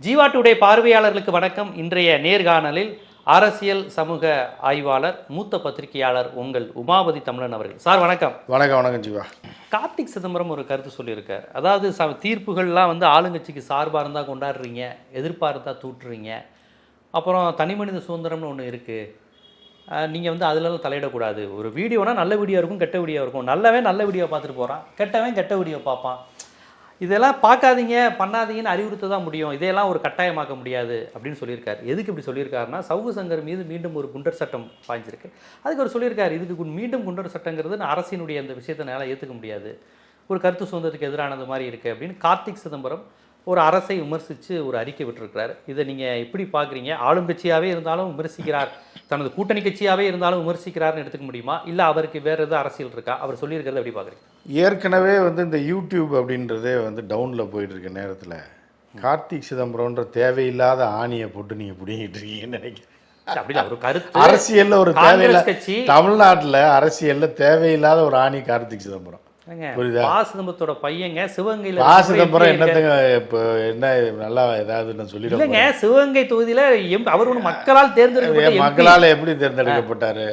Jeeva today பார்வையாளர்களுக்கு வணக்கம். இன்றைய நேர்காணலில் அரசியல் சமூக ஆய்வாளர் மூத்த பத்திரிகையாளர் உங்கள் உமாபதி தமிழன் அவர்கள். சார் வணக்கம். வணக்கம். வணக்கம் ஜீவா. கார்த்திக் சிதம்பரம் ஒரு கருத்து சொல்லியிருக்கார். அதாவது தீர்ப்புகள்லாம் ஆளுங்கட்சிக்கு சார்பாக இருந்தால் கொண்டாடுறீங்க, எதிர்ப்பாக இருந்தால் தூட்டுறீங்க, அப்புறம் தனி மனித சுதந்திரம்னு ஒன்று இருக்குது, நீங்கள் அதிலெல்லாம் தலையிடக்கூடாது. ஒரு வீடியோனா நல்ல வீடியோ இருக்கும், கெட்ட வீடியோ இருக்கும். நல்ல வீடியோ பார்த்துட்டு போகிறான், கெட்டவன் கெட்ட வீடியோ பார்ப்பான். இதெல்லாம் பார்க்காதீங்க, பண்ணாதீங்கன்னு அறிவுறுத்த தான் முடியும், இதையெல்லாம் ஒரு கட்டாயமாக்க முடியாது அப்படின்னு சொல்லியிருக்காரு. எதுக்கு இப்படி சொல்லியிருக்காருன்னா, சவுகு சங்கர் மீது மீண்டும் ஒரு குண்டர் சட்டம் பாய்ஞ்சிருக்கு. அதுக்கு அவர் சொல்லியிருக்காரு, இதுக்கு மீண்டும் குண்டர் சட்டங்கிறது அரசினுடைய அந்த விஷயத்தை என்னால் ஏற்றுக்க முடியாது, ஒரு கருத்து சுதந்திரத்துக்கு எதிரானது மாதிரி இருக்குது அப்படின்னு கார்த்திக் சிதம்பரம் ஒரு அரசை விமர்சித்து ஒரு அறிக்கை விட்டுருக்கிறார். இதை நீங்கள் எப்படி பார்க்குறீங்க? ஆளும் கட்சியாகவே இருந்தாலும் விமர்சிக்கிறார், தனது கூட்டணி கட்சியாகவே இருந்தாலும் விமர்சிக்கிறார்னு எடுத்துக்க முடியுமா, இல்லை அவருக்கு வேறு எதாவது அரசியல் இருக்கா? அவர் சொல்லியிருக்கிறத எப்படி பார்க்குறீங்க? ஏற்கனவே இந்த யூடியூப் அப்படின்றதே டவுனில் போயிட்டு இருக்க நேரத்தில் கார்த்திக் சிதம்பரம்ன்ற தேவையில்லாத ஆணியை போட்டு நீங்கள் பிடிங்கிட்டு இருக்கீங்கன்னு நினைக்கிறேன். அரசியல்ல ஒரு தேவையில்லை, தமிழ்நாட்டில் அரசியல்ல தேவையில்லாத ஒரு ஆணி கார்த்திக் சிதம்பரம். சிதம்பரத்தோட பையங்க சிவகங்கையில சிதம்பரம் என்னத்துங்க இப்போ என்ன நல்லா ஏதாவது சொல்லிடுங்க. சிவகங்கை தொகுதியில அவர் ஒன்று மக்களால் மக்களால் எப்படி தேர்ந்தெடுக்கப்பட்டாரு?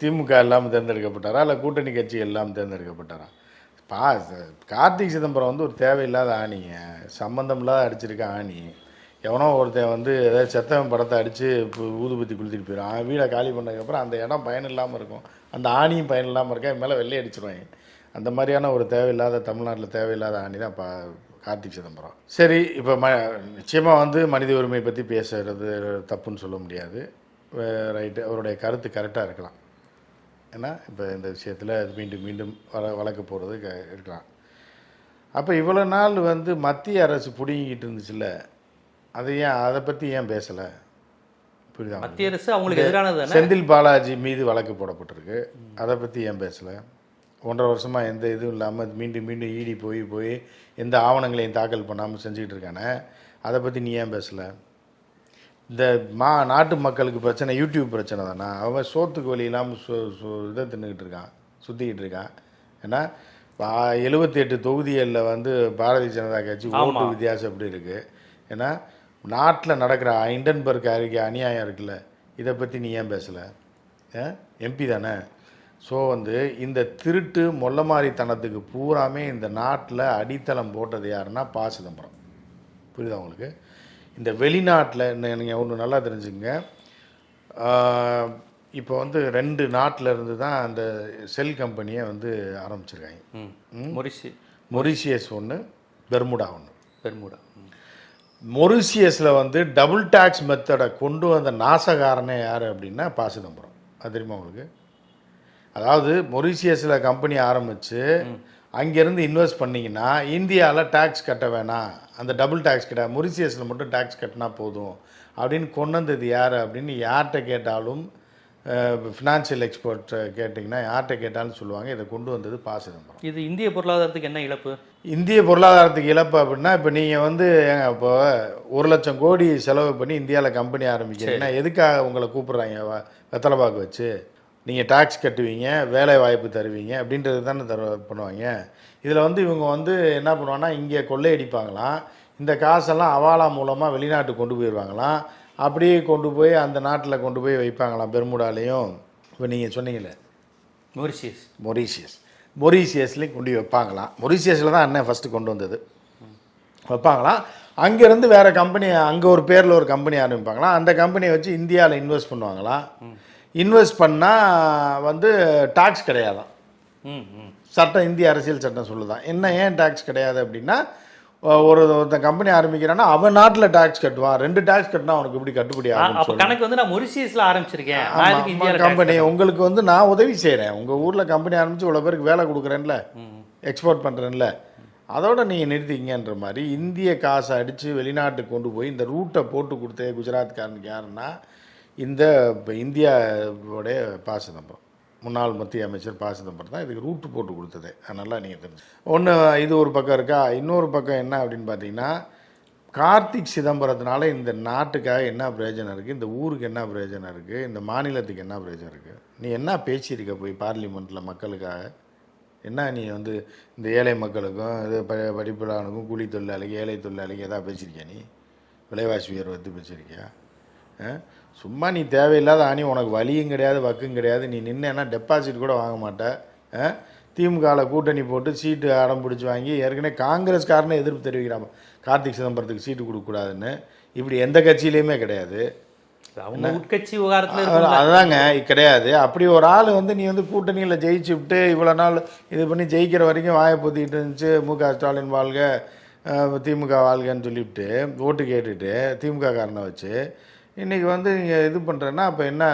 திமுக எல்லாம் தேர்ந்தெடுக்கப்பட்டாரா இல்லை கூட்டணி கட்சி எல்லாம் தேர்ந்தெடுக்கப்பட்டாரா? கார்த்திக் சிதம்பரம் ஒரு தேவையில்லாத ஆணிங்க, சம்பந்தம் இல்லாத அடிச்சிருக்க ஆணி. எவனோ ஒருத்தன் ஏதாவது செத்தவன் படத்தை அடித்து ஊதுபத்தி குளித்துட்டு போயிடும். வீடை காலி பண்ணதுக்கப்புறம் அந்த இடம் பயன் இல்லாமல் இருக்கும், அந்த ஆணியும் பயன் இல்லாமல் இருக்கா, மேலே வெள்ளை அடிச்சிருவாங்க. அந்த மாதிரியான ஒரு தேவையில்லாத, தமிழ்நாட்டில் தேவையில்லாத ஆணி தான் கார்த்திக் சிதம்பரம். சரி, இப்போ நிச்சயமாக மனித உரிமை பற்றி பேசுகிறது தப்புன்னு சொல்ல முடியாது. ரைட்டு, அவருடைய கருத்து கரெக்டாக இருக்கலாம். ஏன்னா இப்போ இந்த விஷயத்தில் மீண்டும் மீண்டும் வளர்க்க போகிறது இருக்கலாம். அப்போ இவ்வளோ நாள் மத்திய அரசு பிடிங்கிட்டு இருந்துச்சுல்ல, அதை பற்றி ஏன் பேசலை? புரியுதா? மத்திய அரசு அவங்களுக்கு எதிரானது. செந்தில் பாலாஜி மீது வழக்கு போடப்பட்டிருக்கு, அதை பற்றி ஏன் பேசலை? 1.5 வருஷமாக எந்த இதுவும் இல்லாமல் மீண்டும் மீண்டும் ஈடி போய் எந்த ஆவணங்களையும் தாக்கல் பண்ணாமல் செஞ்சுக்கிட்டு இருக்கானே, அதை பற்றி நீ ஏன் பேசலை? இந்த நாட்டு மக்களுக்கு பிரச்சனை யூடியூப் பிரச்சனை தானே. அவன் சோத்துக்கு வழி இல்லாமல் இதை தின்னுக்கிட்டு இருக்கான், சுற்றிக்கிட்டு இருக்கான். ஏன்னா 78 தொகுதிகளில் பாரதிய ஜனதா கட்சி ஓட்டு வித்தியாசம் எப்படி இருக்குது? ஏன்னா நாட்டில் நடக்கிற இண்டன்பர்க் அறிக்கை அநியாயம் இருக்குல்ல, இதை பற்றி நீ ஏன் பேசலை? எம்பி தானே. ஸோ இந்த திருட்டு மொல்லமாரித்தனத்துக்கு பூராமே இந்த நாட்டில் அடித்தளம் போட்டது யாருன்னா சிதம்பரம். புரியுதா உங்களுக்கு? இந்த வெளிநாட்டில் நீங்கள் ஒன்று நல்லா தெரிஞ்சுக்கங்க. இப்போ 2 நாட்டில் இருந்து தான் அந்த செல் கம்பெனியை ஆரம்பிச்சிருக்காங்க. மொரிஷியஸ் ஒன்று, பெர்முடா ஒன்று. மொரிஷியஸில் டபுள் டேக்ஸ் மெத்தடை கொண்டு வந்த நாசகாரனே யார் அப்படின்னா சிதம்பரம். அது தெரியுமா உங்களுக்கு? அதாவது மொரிஷியஸில் கம்பெனி ஆரம்பித்து அங்கேருந்து இன்வெஸ்ட் பண்ணிங்கன்னா இந்தியாவில் டேக்ஸ் கட்ட வேணாம், அந்த டபுள் டேக்ஸ் கிடையாது, மொரிஷியஸில் மட்டும் டேக்ஸ் கட்டினா போதும் அப்படின்னு கொண்டு வந்தது யார் அப்படின்னு யார்கிட்ட கேட்டாலும், ஃபினான்ஷியல் எக்ஸ்பர்ட் கேட்டிங்கன்னா யார்கிட்ட கேட்டாலும் சொல்லுவாங்க, இதை கொண்டு வந்தது சிதம்பரம். இது இந்திய பொருளாதாரத்துக்கு என்ன இழப்பு? இந்திய பொருளாதாரத்துக்கு இழப்பு அப்படின்னா, இப்போ நீங்கள் இப்போ 1 லட்சம் கோடி செலவு பண்ணி இந்தியாவில் கம்பெனி ஆரம்பிக்கிறீங்கன்னா எதுக்காக உங்களை கூப்பிட்றாங்க? வெத்தலைபாக்கு வச்சு நீங்கள் டேக்ஸ் கட்டுவீங்க, வேலை வாய்ப்பு தருவீங்க அப்படின்றது தானே பண்ணுவாங்க. இதில் இவங்க என்ன பண்ணுவாங்கன்னா, இங்கே கொள்ளையடிப்பாங்களாம், இந்த காசெல்லாம் அவாலா மூலமாக வெளிநாட்டுக்கு கொண்டு போயிடுவாங்களாம், அப்படியே கொண்டு போய் அந்த நாட்டில் கொண்டு போய் வைப்பாங்களாம், பெர்முடாலேயும். இப்போ நீங்கள் சொன்னீங்களே மொரிஷியஸ்லேயும் கொண்டு வைப்பாங்களாம். மொரிஷியஸில் தான் அண்ணன் ஃபஸ்ட்டு கொண்டு வந்தது, வைப்பாங்களாம். அங்கேருந்து வேறு கம்பெனி, அங்கே ஒரு பேரில் ஒரு கம்பெனி ஆரம்பிப்பாங்களாம், அந்த கம்பெனியை வச்சு இந்தியாவில் இன்வெஸ்ட் பண்ணுவாங்களாம். இன்வெஸ்ட் பண்ணால் டாக்ஸ் கிடையாதான். சட்டம், இந்திய அரசியல் சட்டம் சொல்லுதான். ஏன் டாக்ஸ் கிடையாது அப்படின்னா, ஒருத்தன் கம்பெனி ஆரம்பிக்கிறான்னா அவன் நாட்டில் டாக்ஸ் கட்டுவான், 2 டாக்ஸ் கட்டினா அவனுக்கு எப்படி கட்டுப்படி ஆகும்? கணக்கு நான் மொரிஷியஸில் ஆரம்பிச்சிருக்கேன், கம்பெனி உங்களுக்கு நான் உதவி செய்கிறேன், உங்கள் ஊரில் கம்பெனி ஆரம்பித்து இவ்வளோ பேருக்கு வேலை கொடுக்குறேன்ல, எக்ஸ்போர்ட் பண்ணுறேன்ல, அதோட நீங்கள் நிறுத்திங்கன்ற மாதிரி இந்திய காசை அடித்து வெளிநாட்டுக்கு கொண்டு போய் இந்த ரூட்டை போட்டு கொடுத்தே குஜராத்காரனுக்கு யாருன்னா இந்த இந்தியாவுடைய சிதம்பரம், முன்னாள் மத்திய அமைச்சர் சிதம்பரம் தான் இதுக்கு ரூட்டு போட்டு கொடுத்தது. அதனால நீங்கள் தெரிஞ்சு ஒன்று, இது ஒரு பக்கம் இருக்கா. இன்னொரு பக்கம் என்ன அப்படின்னு பார்த்தீங்கன்னா, கார்த்திக் சிதம்பரத்தினால இந்த நாட்டுக்காக என்ன பிரயோஜனம் இருக்குது, இந்த ஊருக்கு என்ன பிரயோஜனம் இருக்குது, இந்த மாநிலத்துக்கு என்ன பிரயோஜனம் இருக்குது? நீ என்ன பேசியிருக்க போய் பார்லிமெண்ட்டில் மக்களுக்காக? என்ன நீ இந்த ஏழை மக்களுக்கும் இது படிப்பிலானுக்கும் கூலி தொழிலாளிக்கு ஏழை தொழிலாளிக்கு எதாவது பேசியிருக்கியா? நீ விலைவாசி உயர்வு எதிர்த்து பேசியிருக்கியா? சும்மா நீ தேவையில்லாத ஆணி, உனக்கு வலியும் கிடையாது வக்கும் கிடையாது, நீ நின்னா டெபாசிட் கூட வாங்க மாட்டேன். திமுகவில் கூட்டணி போட்டு சீட்டு அடம் பிடிச்சி வாங்கி ஏற்கனவே காங்கிரஸ்காரனே எதிர்ப்பு தெரிவிக்கிறான் கார்த்திக் சிதம்பரத்துக்கு சீட்டு கொடுக்கக்கூடாதுன்னு. இப்படி எந்த கட்சியிலையுமே கிடையாது. அவங்க உட்கட்சி விவகாரத்தில் அதுதாங்க கிடையாது. அப்படி ஒரு ஆள் வந்து நீ வந்து கூட்டணியில் ஜெயிச்சு விட்டு இவ்வளோ நாள் இது பண்ணி ஜெயிக்கிற வரைக்கும் வாயை பொத்திக்கிட்டு இருந்துச்சு. முக ஸ்டாலின் வாழ்க, திமுக வாழ்கன்னு சொல்லிவிட்டு ஓட்டு கேட்டுட்டு திமுக காரனை வச்சு இன்றைக்கி வந்து நீங்கள் இது பண்ணுறேன்னா அப்போ என்ன?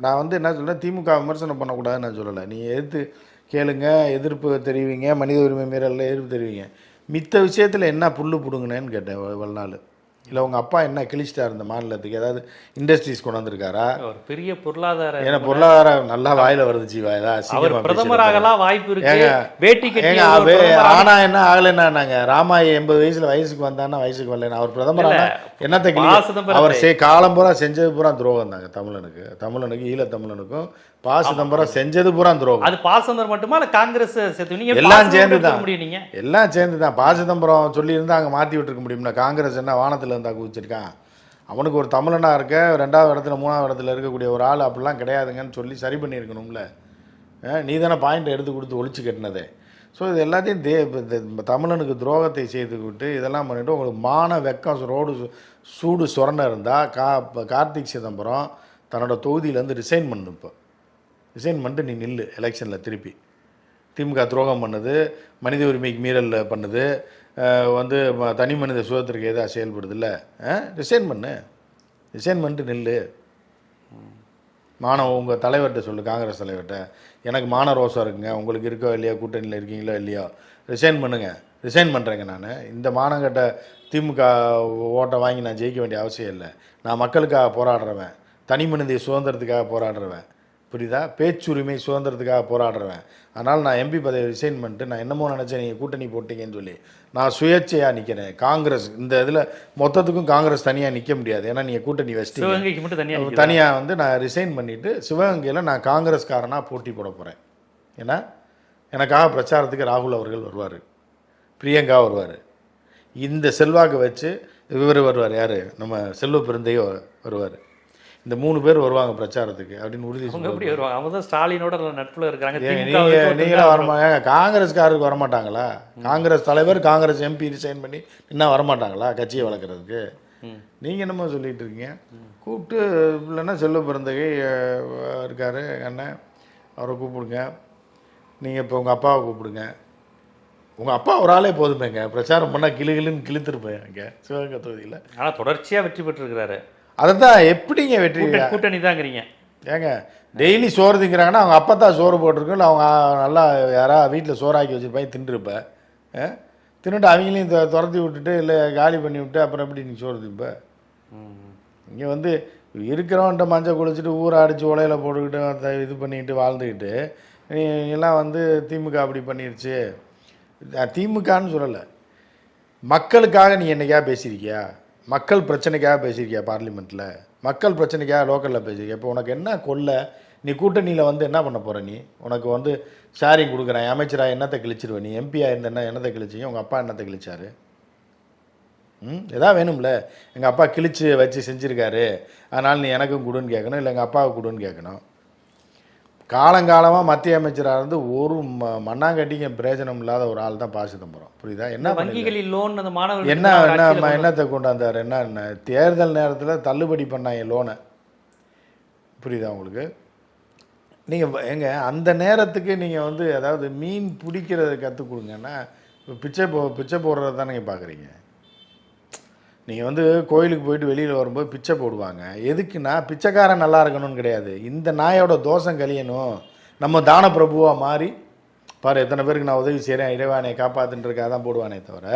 நான் வந்து என்ன சொல்கிறேன், திமுக விமர்சனம் பண்ணக்கூடாதுன்னு நான் சொல்லலை. நீ எதிர்த்து கேளுங்க, எதிர்ப்பு தெரிவிங்க, மனித உரிமை மீறலில் எதிர்ப்பு தெரிவிங்க. மித்த விஷயத்தில் என்ன புல்லு பிடுங்கினேன்னு கேட்டேன் இவ்வளோ நாள். இல்லை உங்கள் அப்பா என்ன கிழிச்சிட்டார் இந்த மாநிலத்துக்கு? ஏதாவது இண்டஸ்ட்ரீஸ் கொண்டு வந்திருக்காரா? ஒரு பெரிய பொருளாதார, ஏன்னா பொருளாதாரம் நல்லா வாயில் வருது ஜீவா. ஏதாவது பிரதமராகலாம் வாய்ப்பு இருக்கு. வேட்டி கட்டி ஆனா என்ன ஆகலைன்னாங்க, ராமாய் 80 வயசுல வயசுக்கு வந்தான்னா வயசுக்கு வரலன்னா அவர் பிரதமராக என்னத்தை அவர் காலம் பூரா செஞ்சது பூரா துரோகம் தாங்க தமிழனுக்கு ஈழத்தமிழனுக்கும். சிதம்பரம் செஞ்சது பூரா துரோகம். அது சிதம்பரம் மட்டுமா இல்ல காங்கிரஸ் எல்லாம் சேர்ந்து தான். சிதம்பரம் சொல்லியிருந்தா அங்கே மாற்றி விட்டுருக்க முடியும்னா காங்கிரஸ் என்ன வானத்தில் இருந்தால் குதிச்சிருக்கான்? அவனுக்கு ஒரு தமிழனாக இருக்க 2வது இடத்துல 3வது இடத்துல இருக்கக்கூடிய ஒரு ஆள் அப்படிலாம் கிடையாதுங்கன்னு சொல்லி சரி பண்ணியிருக்கணும்ல. நீ தானே பாயிண்ட் எடுத்து கொடுத்து ஒழிச்சு கட்டினதே. ஸோ இது எல்லாத்தையும் தமிழனுக்கு துரோகத்தை செய்துக்கிட்டு இதெல்லாம் பண்ணிவிட்டு உங்களுக்கு மான வெக்கம் ரோடு சூடு சொரணை இருந்தால் கார்த்திக் சிதம்பரம் தன்னோட தொகுதியிலேருந்து ரிசைன் பண்ணு. இப்போ ரிசைன் பண்ணிட்டு நீ நில்லு எலெக்ஷனில். திருப்பி திமுக துரோகம் பண்ணுது, மனித உரிமைக்கு மீறல் பண்ணுது, வந்து தனி மனித சுதந்திரத்துக்கு எதாவது செயல்படுது இல்லை, ரிசைன் பண்ணிட்டு நில்லு. உங்கள் தலைவர்கிட்ட சொல்லு, காங்கிரஸ் தலைவர்கிட்ட, எனக்கு மான ரோசம் இருக்குங்க, உங்களுக்கு இருக்கோ இல்லையா, கூட்டணியில் இருக்கீங்களோ இல்லையோ, ரிசைன் பண்ணுறேங்க. நான் இந்த மானங்கட்ட திமுக ஓட்டை வாங்கி நான் ஜெயிக்க வேண்டிய அவசியம் இல்லை. நான் மக்களுக்காக போராடுறவன், தனி மனித சுதந்திரத்துக்காக போராடுறவன், புரியுதா? பேச்சுரிமை சுதந்திரத்துக்காக போராடுறவன். அதனால் நான் எம்பி பதவி ரிசைன் பண்ணிட்டு நான் என்னமோ நினச்சேன் நீங்கள் கூட்டணி போட்டிங்கன்னு சொல்லி நான் சுயேட்சையாக நிற்கிறேன். காங்கிரஸ் இந்த இதில் மொத்தத்துக்கும் காங்கிரஸ் தனியாக நிற்க முடியாது. ஏன்னா நீங்கள் கூட்டணி வச்சிட்டீங்க. தனியாக வந்து நான் ரிசைன் பண்ணிவிட்டு சிவகங்கையில் நான் காங்கிரஸ்காரனாக போட்டி போட போகிறேன். ஏன்னா எனக்காக பிரச்சாரத்துக்கு ராகுல் அவர்கள் வருவார், பிரியங்கா வருவார். இந்த செல்வாக்கு வச்சு இவர் வருவார், யார் நம்ம செல்வ பெருந்தையோ வருவார். இந்த 3 பேர் வருவாங்க பிரச்சாரத்துக்கு அப்படின்னு உறுதி. எப்படி வருவாங்க? அவங்க தான் ஸ்டாலினோட நட்பில் இருக்காங்க. நீங்களாம் வரமாட்டாங்க? காங்கிரஸ்காரருக்கு வரமாட்டாங்களா? காங்கிரஸ் தலைவர் காங்கிரஸ் எம்பி ரிசைன் பண்ணி இன்னும் வரமாட்டாங்களா கட்சியை வளர்க்குறதுக்கு? நீங்கள் என்னமோ சொல்லிட்டு இருக்கீங்க. கூப்பிட்டு இல்லைன்னா செல்வ பிறந்தகை இருக்கார் அண்ணன், அவரை கூப்பிடுங்க. நீங்கள் இப்போ உங்கள் அப்பாவை கூப்பிடுங்க. உங்கள் அப்பா ஒரு ஆளே போதுமேங்க, பிரச்சாரம் பண்ணால் கிளுகிளுன்னு கிழித்துருப்பேன் இங்கே சிவகங்கை தொகுதியில். ஆனால் தொடர்ச்சியாக வெற்றி பெற்றிருக்கிறாரு. அதை தான் எப்படிங்க வெற்றி? கூட்டணி தாங்கிறீங்க. ஏங்க டெய்லி சோறு திங்கிறாங்கன்னா அவங்க அப்பா தான் சோறு போட்டிருக்கோம், இல்லை அவங்க நல்லா யாராவது வீட்டில் சோறாக்கி வச்சுருப்பாங்க தின்றுருப்பேன். தின்னுட்டு அவங்களையும் துரத்தி விட்டுட்டு இல்லை காலி பண்ணி விட்டு அப்புறம் எப்படி நீ சோறு திப்ப? இங்கே வந்து இருக்கிறவன்ட்ட மஞ்சள் குளிச்சுட்டு ஊரை அடித்து உலையில போட்டுக்கிட்டு இது பண்ணிக்கிட்டு வாழ்ந்துக்கிட்டு நீ எல்லாம் வந்து திமுக அப்படி பண்ணிருச்சு. திமுகன்னு சொல்லலை, மக்களுக்காக நீ என்னைக்கா பேசியிருக்கியா? மக்கள் பிரச்சனைக்காக பேசியிருக்கியா? பார்லிமெண்ட்டில் மக்கள் பிரச்சனைக்காக லோக்கலில் பேசியிருக்கியா? இப்போ உனக்கு என்ன கொல்ல? நீ கூட்டணியில் வந்து என்ன பண்ண போகிற? நீ உனக்கு வந்து ஷேரிங் கொடுக்குறேன், அமைச்சராக என்னத்தை கிழிச்சிருவேன்? நீ எம்பியாக இருந்தேன்னா என்னத்தை கிழிச்சிங்க? உங்கள் அப்பா என்னத்தை கிழிச்சாரு? எதாவது வேணும்ல. எங்கள் அப்பா கிழிச்சு வச்சு செஞ்சுருக்காரு, அதனால் நீ எனக்கும் கொடுன்னு கேட்கணும், இல்லை எங்கள் அப்பாவுக்கு கொடுன்னு கேட்கணும். காலங்காலமாக மத்திய அமைச்சராக இருந்து ஒரு மண்ணாங்கட்டிங்க பிரயோஜனம் இல்லாத ஒரு ஆள் தான் சிதம்பரம். புரியுதா? என்ன வங்கிகளில் லோன் அந்த மாணவர்கள் என்னத்தை கொண்டாந்தார்? என்ன தேர்தல் நேரத்தில் தள்ளுபடி பண்ணாங்க லோனை. புரியுதா உங்களுக்கு? நீங்கள் எங்க அந்த நேரத்துக்கு நீங்கள் வந்து அதாவது மீன் பிடிக்கிறத கற்றுக் கொடுங்கன்னா பிச்சை போடுறத தான் நீங்கள் பார்க்குறீங்க. நீங்கள் வந்து கோயிலுக்கு போயிட்டு வெளியில் வரும்போது பிச்சை போடுவாங்க. எதுக்குன்னா பிச்சைக்காரன் நல்லா இருக்கணும்னு கிடையாது, இந்த நாயோட தோஷம் கழியணும், நம்ம தான பிரபுவாக மாறி பாரு எத்தனை பேருக்கு நான் உதவி செய்கிறேன், இறைவானையை காப்பாற்றுன்றதுக்காக தான் போடுவானே தவிர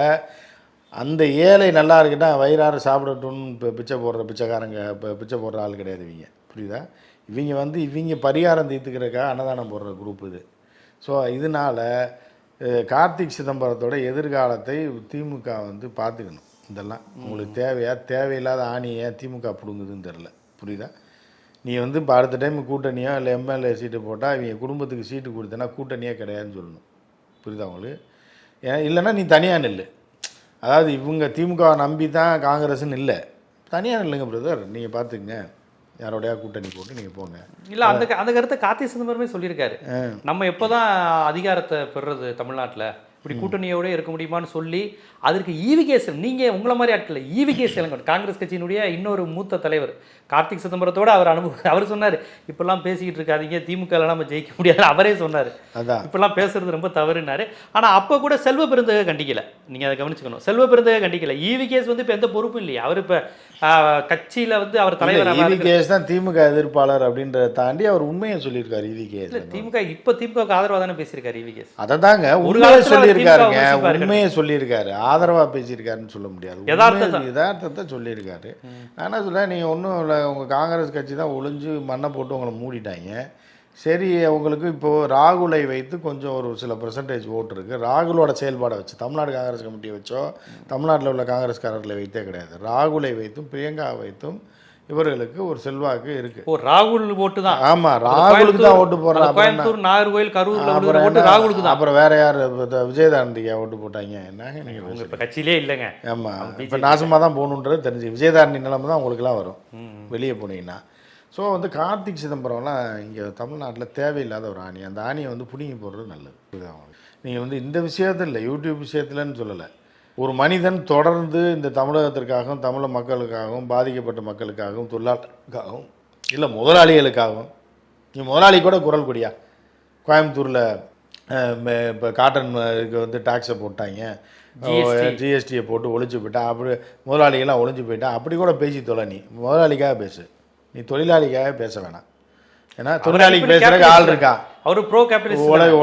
அந்த ஏழை நல்லா இருக்குன்னா வயிறாறு சாப்பிடட்டும்னு இப்போ பிச்சை போடுற பிச்சைக்காரங்க இப்போ பிச்சை போடுற ஆள் கிடையாது இவங்க. புரியுதா? இவங்க வந்து இவங்க பரிகாரம் தீர்த்துக்கிறதுக்காக அன்னதானம் போடுற குரூப் இது. ஸோ இதனால் கார்த்திக் சிதம்பரத்தோட எதிர்காலத்தை திமுக வந்து பார்த்துக்கணும். இதெல்லாம் உங்களுக்கு தேவையில்லாத ஆணியை திமுக பிடுங்குதுன்னு தெரில. புரியுதா? நீ வந்து இப்போ அடுத்த டைம் கூட்டணியோ இல்லை எம்எல்ஏ சீட்டு போட்டால் இவங்க குடும்பத்துக்கு சீட்டு கொடுத்தேன்னா கூட்டணியே கிடையாதுன்னு சொல்லணும். புரியுதா உங்களுக்கு? இல்லைன்னா நீ தனியாக நில்லு. அதாவது இவங்க திமுகவை நம்பி தான் காங்கிரஸ்ன்னு இல்லை, தனியாக இல்லைங்க பிரதர், நீங்கள் பார்த்துங்க, யாரோடையா கூட்டணி போட்டு நீங்கள் போங்க. இல்லை, அந்த கருத்தை கார்த்தி சிதம்பரமே சொல்லியிருக்காரு. நம்ம எப்போதான் அதிகாரத்தை பெறுறது தமிழ்நாட்டில், இப்படி கூட்டணியோட இருக்க முடியுமான்னு சொல்லி அதற்கு ஈவிகேஸ், நீங்கள் உங்களை மாதிரி ஆட்கள் ஈவிகேஸ் இளங்கோவன் காங்கிரஸ் கட்சியினுடைய இன்னொரு மூத்த தலைவர் கார்த்திக் சிதம்பரத்தோட அவர் சொன்னார், இப்பெல்லாம் பேசிக்கிட்டு இருக்காதீங்க, திமுக நம்ம ஜெயிக்க முடியாது, அவரே சொன்னார். அதான் இப்பெல்லாம் பேசுறது ரொம்ப தவறுனாரு. ஆனால் அப்போ கூட செல்வ பெருந்தகை கண்டிக்கல, நீங்கள் அதை கவனிச்சுக்கணும். செல்வ பெருந்தகை கண்டிக்கல. ஈவிகேஸ் வந்து இப்போ எந்த பொறுப்பும் இல்லையா, அவர் இப்போ கட்சியில் வந்து அவர் தலைவர். ஈவிகேஸ் தான் திமுக எதிர்ப்பாளர் அப்படின்றத தாண்டி அவர் உண்மையை சொல்லியிருக்காரு. ஈவிகேஸ் திமுக இப்போ திமுகவுக்கு ஆதரவாக தானே பேசியிருக்காரு ஈவிகேஸ். அதை தாங்க உண்மையை சொல்லியிருக்காருங்க, உண்மையை சொல்லியிருக்காரு, ஆதரவாக பேசியிருக்காருன்னு சொல்ல முடியாது, யதார்த்தத்தை சொல்லியிருக்காரு. நான் என்ன சொல்கிறேன், நீங்கள் ஒன்றும் இல்லை, உங்கள் காங்கிரஸ் கட்சி தான் ஒளிஞ்சு மண்ணை போட்டு உங்களை மூடிட்டாங்க. சரி, உங்களுக்கு இப்போது ராகுலை வைத்து கொஞ்சம் ஒரு சில பெர்சன்டேஜ் ஓட்டு இருக்குது. ராகுலோட செயல்பாடை வச்சு தமிழ்நாடு காங்கிரஸ் கமிட்டியை வச்சோ தமிழ்நாட்டில் உள்ள காங்கிரஸ்காரர்களை வைத்தே கிடையாது, ராகுலை வைத்தும் பிரியங்காவை வைத்தும் இவர்களுக்கு ஒரு செல்வாக்கு இருக்கு. ஓ, ராகுல் ஓட்டு தான். ஆமா, ராகுலுக்கு தான் ஓட்டு போடுறாங்க. கோயம்புத்தூர், நாகர்கோயில், கரூர்ல ஓட்டு ராகுலுக்கு தான். அப்புறம் வேற யார் விஜயதாரணிக்கா ஓட்டு போட்டாங்க? என்னங்க நீங்க இப்ப கட்சியிலே இல்லைங்க. ஆமா, இப்ப நாசமா தான் போகணுன்றது தெரிஞ்சு விஜயதாரணி நிலைமை தான் உங்களுக்குலாம் வரும் வெளியே போனீங்கன்னா. ஸோ வந்து கார்த்திக் சிதம்பரம்லாம் இங்கே தமிழ்நாட்டில் தேவையில்லாத ஒரு ஆணி. அந்த ஆணியை வந்து பிடுங்கி போடுறது நல்லது. நீங்கள் வந்து இந்த விஷயத்தில் இல்லை, யூடியூப் விஷயத்துலன்னு சொல்லலை, ஒரு மனிதன் தொடர்ந்து இந்த தமிழகத்திற்காகவும் தமிழ் மக்களுக்காகவும் பாதிக்கப்பட்ட மக்களுக்காகவும் தொழிலாளர்களுக்காகவும் இல்லை முதலாளிகளுக்காகவும், நீ முதலாளி கூட குரல் கொடியா, கோயம்புத்தூரில் இப்போ காட்டன் இதுக்கு வந்து டாக்ஸை போட்டாங்க, ஜிஎஸ்டியை போட்டு ஒழிச்சு போயிட்டா, அப்படி முதலாளிகள்லாம் ஒழிஞ்சு போயிட்டா, அப்படி கூட பேசி தொலை. நீ முதலாளிக்காக பேசு, நீ தொழிலாளிக்காக பேச வேணாம். ஏன்னா தொழிலாளிக்கு பேசுறதுக்கு ஆள் இருக்கான், அவர் ப்ரோ கேபிட்டலிஸ்ட்,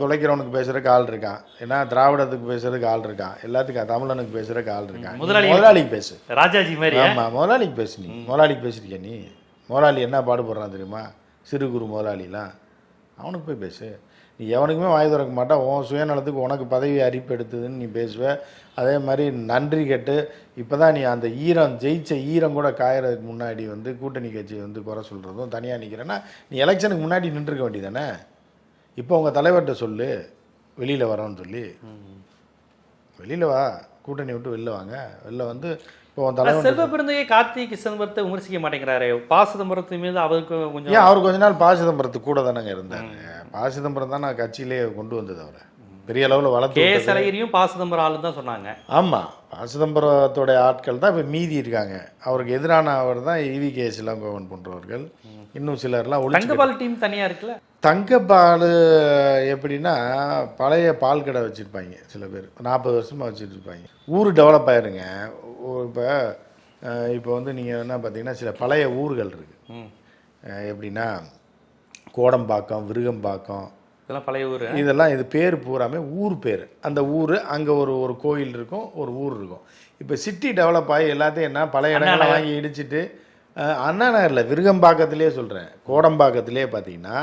உழைக்கிறவனுக்கு பேசுறதுக்கு ஆள் இருக்கான், ஏன்னா திராவிடத்துக்கு பேசுறதுக்கு ஆள் இருக்கான், எல்லாத்துக்கும் தமிழனுக்கு பேசுறதுக்கு ஆள் இருக்கான். முதலாளிக்கு பேசு, ராஜாஜி மாதிரி. ஆமா, முதலாளிக்கு பேசு. நீ முதலாளிக்கு பேசுறியா? நீ முதலாளி என்ன பாடுபடுறான் தெரியுமா? சிறு குறு முதலாளிலாம், அவனுக்கு போய் பேசு. நீ எவனுக்குமே வாய் திறக்க மாட்டான். உன் சுயநலத்துக்கு உனக்கு பதவி அரிப்பு எடுத்ததுன்னு நீ பேசுவ. அதே மாதிரி நன்றி கெட்டு இப்போ தான் நீ அந்த ஜெயிச்ச ஈரம் கூட காயறதுக்கு முன்னாடி வந்து கூட்டணி கட்சி வந்து குறை சொல்கிறதும் தனியாக நிற்கிறேன்னா, நீ எலெக்ஷனுக்கு முன்னாடி நின்றுருக்க வேண்டியதானே. இப்போ உங்கள் தலைவர்கிட்ட சொல்லு வெளியில் வரோன்னு சொல்லி, வெளியில் வா, கூட்டணி விட்டு வெளில வாங்க. வெளில வந்து இப்போ தலைவர் செல்வ பெருந்தகை கார்த்திக் சிதம்பரத்தை விமர்சிக்க மாட்டேங்கிறாரு. ப. சிதம்பரத்து மீது அவருக்கு கொஞ்சம், ஏன் அவர் கொஞ்ச நாள் ப. சிதம்பரத்துக்கு கூட தானங்க இருந்தார். ப. சிதம்பரம் தானே கட்சியிலே கொண்டு வந்தது, அவரை பெரிய அளவில் வளர்த்து. கேசரையரையும் ப. சிதம்பரம் ஆளு தான் சொன்னாங்க. ஆமாம், ப. சிதம்பரத்தோடைய ஆட்கள் தான் இப்போ மீதி இருக்காங்க. அவருக்கு எதிரான அவர் தான் ஈவிகேஎஸ் இளங்கோவன் போன்றவர்கள், இன்னும் சிலர்லாம். தங்கபால் டீம் தனியாக இருக்குல்ல. தங்கப்பால் எப்படின்னா, பழைய பால் கடை வச்சுருப்பாங்க சில பேர், 40 வருஷமாக வச்சுட்டு இருப்பாங்க. ஊர் டெவலப் ஆயிருங்க. இப்போ வந்து நீங்கள் என்ன பார்த்தீங்கன்னா, சில பழைய ஊர்கள் இருக்குது. எப்படின்னா கோடம்பாக்கம், விருகம்பாக்கம், இதெல்லாம் பழைய ஊர். இதெல்லாம் இது பேர் பூராமே ஊர் பேர். அந்த ஊர் அங்கே ஒரு கோயில் இருக்கும், ஒரு ஊர் இருக்கும். இப்போ சிட்டி டெவலப் ஆகி எல்லாத்தையும் என்ன பழைய இடங்களை வாங்கி இடிச்சிட்டு, அண்ணா நகரில் விருகம்பாக்கத்திலே சொல்கிறேன், கோடம்பாக்கத்திலே பார்த்தீங்கன்னா,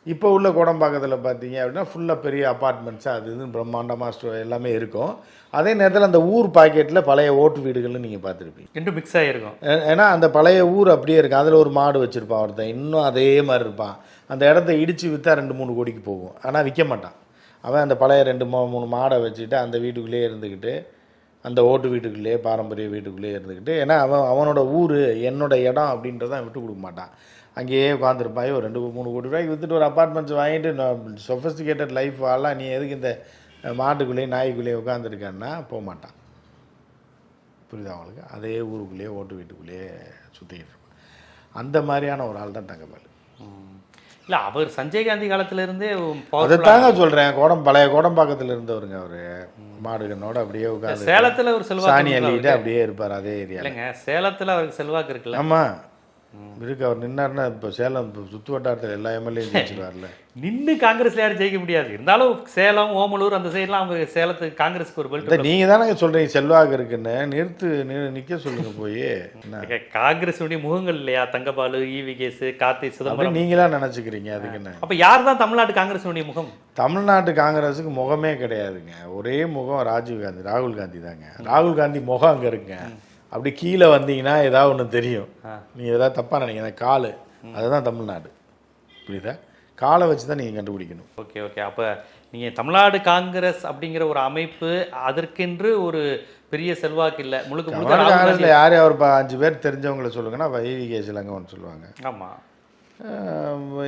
இப்போ உள்ள கோடம்பாக்கத்தில் பார்த்தீங்க அப்படின்னா ஃபுல்லாக பெரிய அப்பார்ட்மெண்ட்ஸாக அது இது பிரம்மாண்டமாக எல்லாமே இருக்கும். அதே நேரத்தில் அந்த ஊர் பாக்கெட்டில் பழைய ஓட்டு வீடுகள்னு நீங்கள் பார்த்துருப்பீங்க, ரெண்டும் மிக்ஸ் ஆகிருக்கும். ஏன்னா அந்த பழைய ஊர் அப்படியே இருக்குது. அதில் ஒரு மாடு வச்சுருப்பான் ஒருத்தன், இன்னும் அதே மாதிரி இருப்பான். அந்த இடத்த இடித்து விற்றா 2-3 கோடிக்கு போகும், ஆனால் விற்க மாட்டான். அவன் அந்த பழைய 2-3 மாடை வச்சுட்டு அந்த வீட்டுக்குள்ளேயே இருந்துக்கிட்டு, அந்த ஓட்டு வீட்டுக்குள்ளேயே பாரம்பரிய வீட்டுக்குள்ளேயே இருந்துக்கிட்டு, ஏன்னா அவனோட ஊர் என்னோட இடம் அப்படின்றத விட்டு கொடுக்க மாட்டான். அங்கேயே உட்காந்துருப்பான். ஒரு 2-3 கோடி ரூபாய்க்கு விற்றுட்டு ஒரு அப்பார்ட்மெண்ட்ஸ் வாங்கிட்டு சொஃபஸ்டிகேட்டட் லைஃப் வாழலாம். நீ எதுக்கு இந்த மாட்டுக்குள்ளேயே நாய்க்குள்ளேயே உட்காந்துருக்கான்னா போக மாட்டான். புரியுதா அவங்களுக்கு? அதே ஊருக்குள்ளேயே ஓட்டு வீட்டுக்குள்ளேயே சுற்றிக்கிட்டு இருப்பான். அந்த மாதிரியான ஒரு ஆள் தான் தங்கபால். இல்லை, அவர் சஞ்சய் காந்தி காலத்திலேருந்தே அதைத்தாங்க சொல்கிறேன். பழைய கோடம்பாக்கத்தில் இருந்தவருங்க அவர். மாடுகனோட அப்படியே உட்காந்து சேலத்தில் ஒரு செல்வாக்கு சாணி அள்ளிட்டு அப்படியே இருப்பார் அதே ஏரியா. இல்லைங்க, சேலத்தில் அவருக்கு செல்வாக்கு இருக்குல்ல. ஆமாம் இருக்கு. அவர் நின்னார்னா இப்போ சேலம் சுற்று வட்டாரத்தில் எல்லா எம்எல்ஏயும் ஜெயிச்சிருவார்ல. நின்று காங்கிரஸ்ல யாரும் ஜெயிக்க முடியாது. இருந்தாலும் சேலம், ஓமலூர் அந்த சைட்லாம் அவங்க சேலத்துக்கு காங்கிரஸுக்கு ஒரு பெல்ட். நீங்கள் தானே சொல்கிறீங்க செல்வாக்கு இருக்குன்னு. நிற்க சொல்லுங்க போய். காங்கிரஸ் முகங்கள் இல்லையா தங்கபாலு, ஈவிகேஸ், கார்த்திக் சிதம்பரம், நீங்களா நினச்சிக்கிறீங்க. அதுக்கு என்ன? அப்போ யார் தான் தமிழ்நாட்டு காங்கிரஸ் முகம்? தமிழ்நாட்டு காங்கிரஸுக்கு முகமே கிடையாதுங்க. ஒரே முகம் ராஜீவ் காந்தி, ராகுல் காந்தி தாங்க. ராகுல் காந்தி முகம் அங்கே இருக்குங்க. அப்படி கீழே வந்தீங்கன்னா ஏதாவது ஒன்று தெரியும். நீங்கள் ஏதாவது தப்பாக நினைக்கிறேன். அதுதான் தமிழ்நாடு. புரியுதா? காலை வச்சு தான் நீங்கள் கண்டுபிடிக்கணும். ஓகே. அப்போ நீங்கள் தமிழ்நாடு காங்கிரஸ் அப்படிங்கிற ஒரு அமைப்பு அதற்கென்று ஒரு பெரிய செல்வாக்கு இல்லை, முழுக்க முழுக்க ராகுல் காந்தி. காங்கிரஸில் யார் அவர் 5 பேர் தெரிஞ்சவங்களை சொல்லுங்கன்னா வைவிகே சிலங்கன்னு சொல்லுவாங்க. ஆமாம்.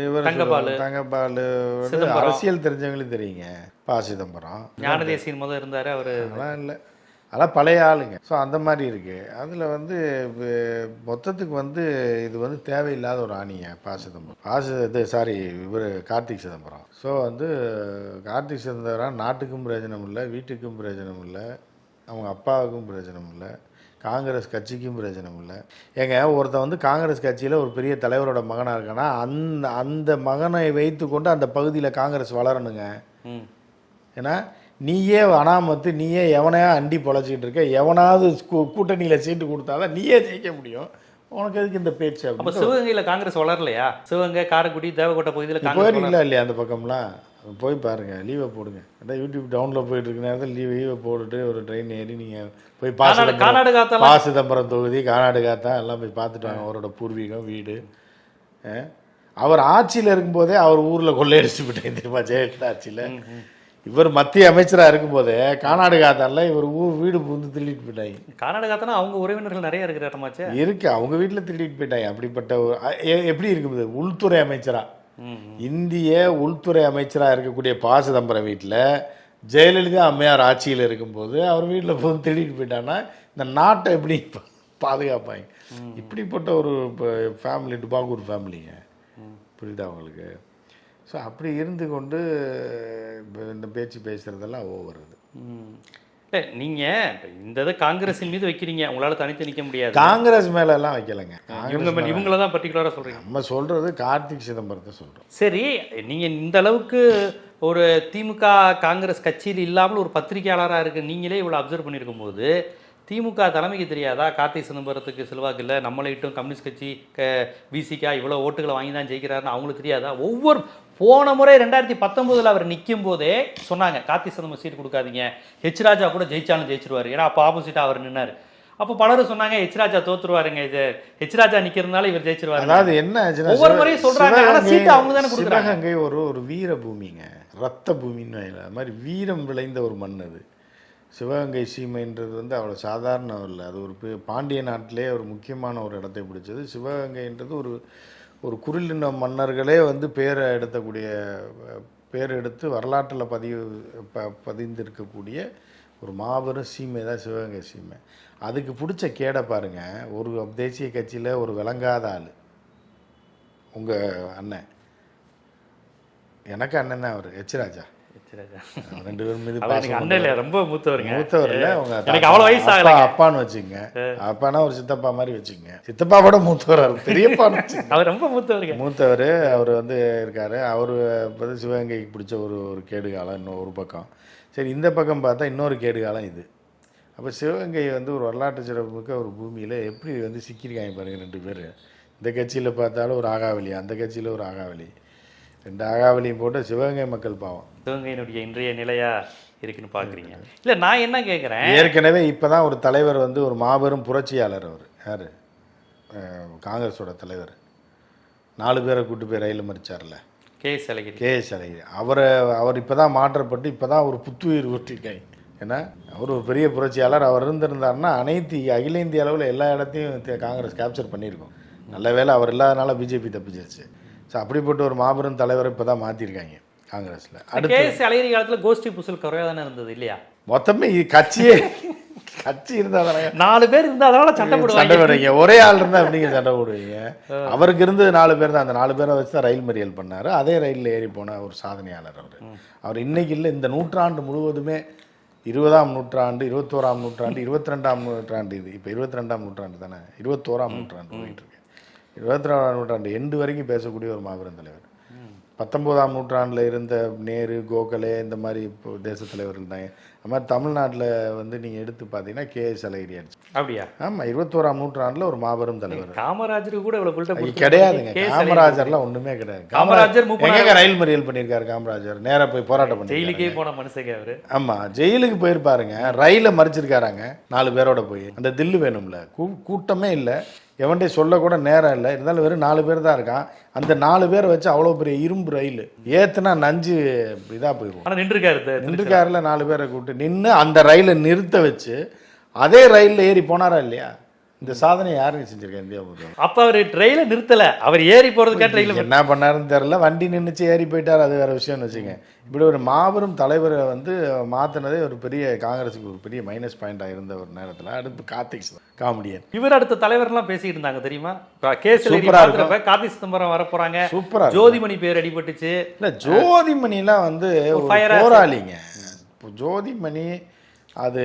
இவர் தங்கபாலு. தங்கபாலு சிதம்பரம். அரசியல் தெரிஞ்சவங்களும் தெரியுங்க. ப. சிதம்பரம் ஞானதேசியின் முதல் இருந்தார் அவர். அதெல்லாம் இல்லை, அதெல்லாம் பழைய ஆளுங்க. ஸோ அந்த மாதிரி இருக்குது. அதில் வந்து மொத்தத்துக்கு வந்து இது வந்து தேவையில்லாத ஒரு ஆணிங்க ப. சிதம்பரம். இது சாரி, இவர் கார்த்திக் சிதம்பரம். ஸோ வந்து கார்த்திக் சிதம்பரம் நாட்டுக்கும் பிரயோஜனம் இல்லை, வீட்டுக்கும் பிரயோஜனம் இல்லை, அவங்க அப்பாவுக்கும் பிரயோஜனம் இல்லை, காங்கிரஸ் கட்சிக்கும் பிரயோஜனம் இல்லை. ஏங்க ஒருத்தன் வந்து காங்கிரஸ் கட்சியில் ஒரு பெரிய தலைவரோட மகனாக இருக்கான்னா அந்த மகனை வைத்து கொண்டு அந்த பகுதியில் காங்கிரஸ் வளரணுங்க. ஏன்னா நீயே அனாமத்து, நீயே எவனையா அண்டி பொழைச்சிக்கிட்டு இருக்க, எவனாவது கூட்டணியில் சீட்டு கொடுத்தாதான் நீயே ஜெயிக்க முடியும். உனக்கு எதுக்கு இந்த பேச்சு? அப்போ சிவகங்கையில் காங்கிரஸ் வளரலையா? சிவகங்கை, காரைக்குடி, தேவக்கோட்டை பகுதியில் போயிருக்கீங்களா இல்லையா? அந்த பக்கம்லாம் போய் பாருங்கள், லீவை போடுங்க. அதான் யூடியூப் டவுனில் போயிட்டு இருக்க நேரத்தில் லீவை போட்டுட்டு ஒரு ட்ரெயின் ஏறி நீங்கள் போய் ப. சிதம்பரம் தொகுதி, கர்நாடகா எல்லாம் போய் பார்த்துட்டு வாங்க. அவரோட பூர்வீகம், வீடு. அவர் ஆட்சியில் இருக்கும்போதே அவர் ஊரில் கொள்ளையடிச்சு விட்டேன் தெரியுமா? ஜெயலலிதா ஆட்சியில் இவர் மத்திய அமைச்சராக இருக்கும்போதே கர்நாடகாத்தால இவர் வீடு வந்து திருடிட்டு போயிட்டாங்க. கர்நாடகாத்தான அவங்க உறவினர்கள் நிறைய இருக்கிறாச்சு இருக்கு, அவங்க வீட்டில் திருடிட்டு போயிட்டாங்க. அப்படிப்பட்ட எப்படி இருக்குது உள்துறை அமைச்சரா, இந்திய உள்துறை அமைச்சராக இருக்கக்கூடிய ப. சிதம்பரம் வீட்டில் ஜெயலலிதா அம்மையார் ஆட்சியில் இருக்கும்போது அவர் வீட்டில் போது திருடிட்டு போயிட்டான்னா இந்த நாட்டை எப்படி பாதுகாப்பாங்க? இப்படிப்பட்ட ஒரு ஃபேமிலி, டுபாகூர் ஃபேமிலிங்க, புரியுதா அவங்களுக்கு? ஸோ அப்படி இருந்து கொண்டு இந்த பேச்சு பேசுகிறதெல்லாம் ஓவருது. இல்லை, நீங்கள் இந்த இதை காங்கிரஸின் மீது வைக்கிறீங்க, உங்களால் தனித்து நிற்க முடியாது. காங்கிரஸ் மேலெல்லாம் வைக்கலைங்க, இவங்கள தான் பர்டிகுலராக சொல்கிறீங்க. நம்ம சொல்கிறது கார்த்திக் சிதம்பரத்தை சொல்கிறோம். சரி, நீங்கள் இந்த அளவுக்கு ஒரு திமுக காங்கிரஸ் கட்சியில் இல்லாமல் ஒரு பத்திரிகையாளராக இருக்குது, நீங்களே இவ்வளோ அப்சர்வ் பண்ணியிருக்கும் போது திமுக தலைமைக்கு தெரியாதா கார்த்திக் சிதம்பரத்துக்கு செல்வாக்கு இல்லை, நம்மளைட்டும் கம்யூனிஸ்ட் கட்சி விசிகா இவ்வளோ ஓட்டுகளை வாங்கி தான் ஜெயிக்கிறாருன்னு அவங்களுக்கு தெரியாதா? ஒவ்வொரு போன முறை 2019 அவர் நிற்கும் போதே சொன்னாங்க கார்த்திக் சிதம்பரம் சீட் கொடுக்காதீங்க, ஹெச் ராஜா கூட ஜெயிச்சாலும் ஜெயிச்சிருவார், ஏன்னா அப்போ ஆப்போசிட்டாக அவர் நின்னார். அப்போ பலரும் சொன்னாங்க ஹெச் ராஜா தோத்துருவாருங்க, இது ஹெச் ராஜா நிற்கிறதுனால இவர் ஜெயிச்சிருவாரு. அதாவது என்ன ஒவ்வொரு முறையும் சொல்றாங்க, ஆனால் சீட்டு அவங்க தானே கொடுக்குறாங்க. சிவகங்கை ஒரு வீர பூமிங்க, ரத்த பூமின்னு அது மாதிரி வீரம் விளைந்த ஒரு மண் அது. சிவகங்கை சீமைன்றது வந்து அவ்வளோ சாதாரணம் இல்லை, அது ஒரு பாண்டிய நாட்டிலே ஒரு முக்கியமான ஒரு இடத்தை பிடிச்சது. சிவகங்கைன்றது ஒரு குறுநில மன்னர்களே வந்து பேர் எடுத்து வரலாற்றில் பதிந்திருக்கக்கூடிய ஒரு மாபெரும் சீமை தான் சிவகங்கை சீமை. அதுக்கு பிடிச்ச கேடை பாருங்கள், ஒரு தேசிய கட்சியில் ஒரு விளங்காத ஆள் உங்கள் அண்ணன், எனக்கு அண்ணன் தான் அவர், ஹெச் ராஜா. 2 பேரும் மீது ரொம்ப மூத்தவர் இல்லை, உங்க அப்பான்னு வச்சுங்க, அப்பானா ஒரு சித்தப்பா மாதிரி வச்சுங்க, சித்தப்பா கூட மூத்தவர், பெரியப்பான்னு அவர் ரொம்ப மூத்தவர். அவர் வந்து இருக்காரு. அவர் வந்து சிவகங்கைக்கு பிடிச்ச ஒரு கேடு காலம் இன்னும் ஒரு பக்கம். சரி, இந்த பக்கம் பார்த்தா இன்னொரு கேடு காலம் இது. அப்போ சிவகங்கை வந்து ஒரு வரலாற்று சிறப்புமிக்க ஒரு பூமியில் எப்படி வந்து சிக்கியிருக்காங்க பாருங்கள் 2 பேர். இந்த கட்சியில் பார்த்தாலும் ஒரு ஆகாவலி, அந்த கட்சியில் ஒரு ஆகாவலி, 2 ஆகாவலியும் போட்டு சிவகங்கை மக்கள் பாவம். சிவகங்கையினுடைய இன்றைய நிலையா இருக்குன்னு பார்க்குறீங்க? இல்லை, நான் என்ன கேட்குறேன், ஏற்கனவே இப்போ தான் ஒரு தலைவர் வந்து ஒரு மாபெரும் புரட்சியாளர், அவர் யார், காங்கிரஸோட தலைவர், 4 பேரை கூட்டு போய் ரயில் மறிச்சார்ல, கே.எஸ். அழகிரி. அவர் இப்போ தான் மாற்றப்பட்டு இப்போ தான் ஒரு புத்துயிர் ஊற்றிருக்காங்க. ஏன்னா அவர் ஒரு பெரிய புரட்சியாளர். அவர் இருந்திருந்தாருன்னா அகில இந்திய அளவில் எல்லா இடத்தையும் காங்கிரஸ் கேப்சர் பண்ணியிருக்கோம். நல்ல வேளை அவர் இல்லாதனால பிஜேபி தப்பிச்சிருச்சு. ஸோ அப்படிப்பட்ட ஒரு மாபெரும் தலைவரை இப்போ தான் மாற்றிருக்காங்க காங்கிரஸில். அடுத்து கே.எஸ். அழகிரி காலத்தில் கோஷ்டி புசல் குறைவாக தானே இருந்தது இல்லையா? மொத்தமே கட்சி இருந்தால் தானே 4 பேர் இருந்தால் அதனால சண்டை போடுவீங்க. ஒரே ஆள் இருந்தால் எப்படிங்க சண்டை போடுவீங்க? அவருக்கு இருந்தது 4 பேர் தான். அந்த 4 பேரை வச்சு தான் ரயில் மறியல் பண்ணார். அதே ரயிலில் ஏறி போன ஒரு சாதனையாளர் அவர் இன்னைக்கு இல்லை, இந்த நூற்றாண்டு முழுவதுமே 20ஆம் நூற்றாண்டு, 21ஆம் நூற்றாண்டு, 22ஆம் நூற்றாண்டு, இது இப்போ 22ஆம் நூற்றாண்டு தானே, 21ஆம் நூற்றாண்டு போயிட்டு இருக்கு. 21ஆம் நூற்றாண்டு எண்டு வரைக்கும் பேசக்கூடிய ஒரு மாபெரும் தலைவர். 19ஆம் நூற்றாண்டில் இருந்த நேரு, கோகலே இந்த மாதிரி இப்போ தேச தலைவர்கள் இருந்தாங்க. அது மாதிரி தமிழ்நாட்டில் வந்து நீங்கள் எடுத்து பார்த்தீங்கன்னா கேஎஸ் அழகிரி அடிச்சு. அப்படியா? ஆமாம், 21ஆம் நூற்றாண்டில் ஒரு மாபெரும் தலைவர். காமராஜருக்கு கூட இவ்வளவு பில்டப் கிடையாதுங்க, காமராஜர்லாம் ஒன்றுமே கிடையாது. காமராஜர் எங்க ரயில் மறியல் பண்ணியிருக்காரு காமராஜர், நேராக போய் போராட்டம் பண்ணி ஜெயிலுக்கே போன மனுஷங்க அவரு. ஆமாம், ஜெயிலுக்கு போயிருப்பாருங்க, ரயிலை மறிச்சிருக்காராங்க 4 பேரோட போய். அந்த தில்லு வேணும்ல, கூட்டமே இல்லை, எவன்டே சொல்ல கூட நேரம் இல்லை, இருந்தாலும் வெறும் 4 பேர் தான் இருக்கான். அந்த 4 பேரை வச்சு அவ்வளோ பெரிய இரும்பு ரயில் ஏற்றுனா நஞ்சு இதாக போயிடும். ஆனால் நின்றுக்காரில் 4 பேரை கூப்பிட்டு நின்று அந்த ரயிலை நிறுத்த வச்சு அதே ரயிலில் ஏறி போனாரா இல்லையா? இந்த சாதனை யாருன்னு செஞ்சிருக்கேன் இந்தியா பொறுத்தவரை. அப்போ அவர் ரயிலை நிறுத்தலை, அவர் ஏறி போகிறதுக்காக ரயிலில் என்ன பண்ணாருன்னு தெரியல, வண்டி நின்றுச்சு ஏறி போயிட்டார், அது வேற விஷயம்னு வச்சுங்க. இப்படி ஒரு மாபெரும் தலைவரை வந்து மாற்றினதே ஒரு பெரிய காங்கிரஸுக்கு ஒரு பெரிய மைனஸ் பாயிண்டாக இருந்த ஒரு நேரத்தில். அடுத்து கார்த்திக் காமெடியன், இவர் அடுத்த தலைவர்லாம் பேசிட்டு இருந்தாங்க தெரியுமா? கேஸ்ல கார்த்திக் சிதம்பரம் வர போறாங்க, சூப்பரா. ஜோதிமணி பேர் அடிபட்டுச்சு. இல்லை, ஜோதிமணிலாம் வந்து போராளிங்க. ஜோதிமணி அது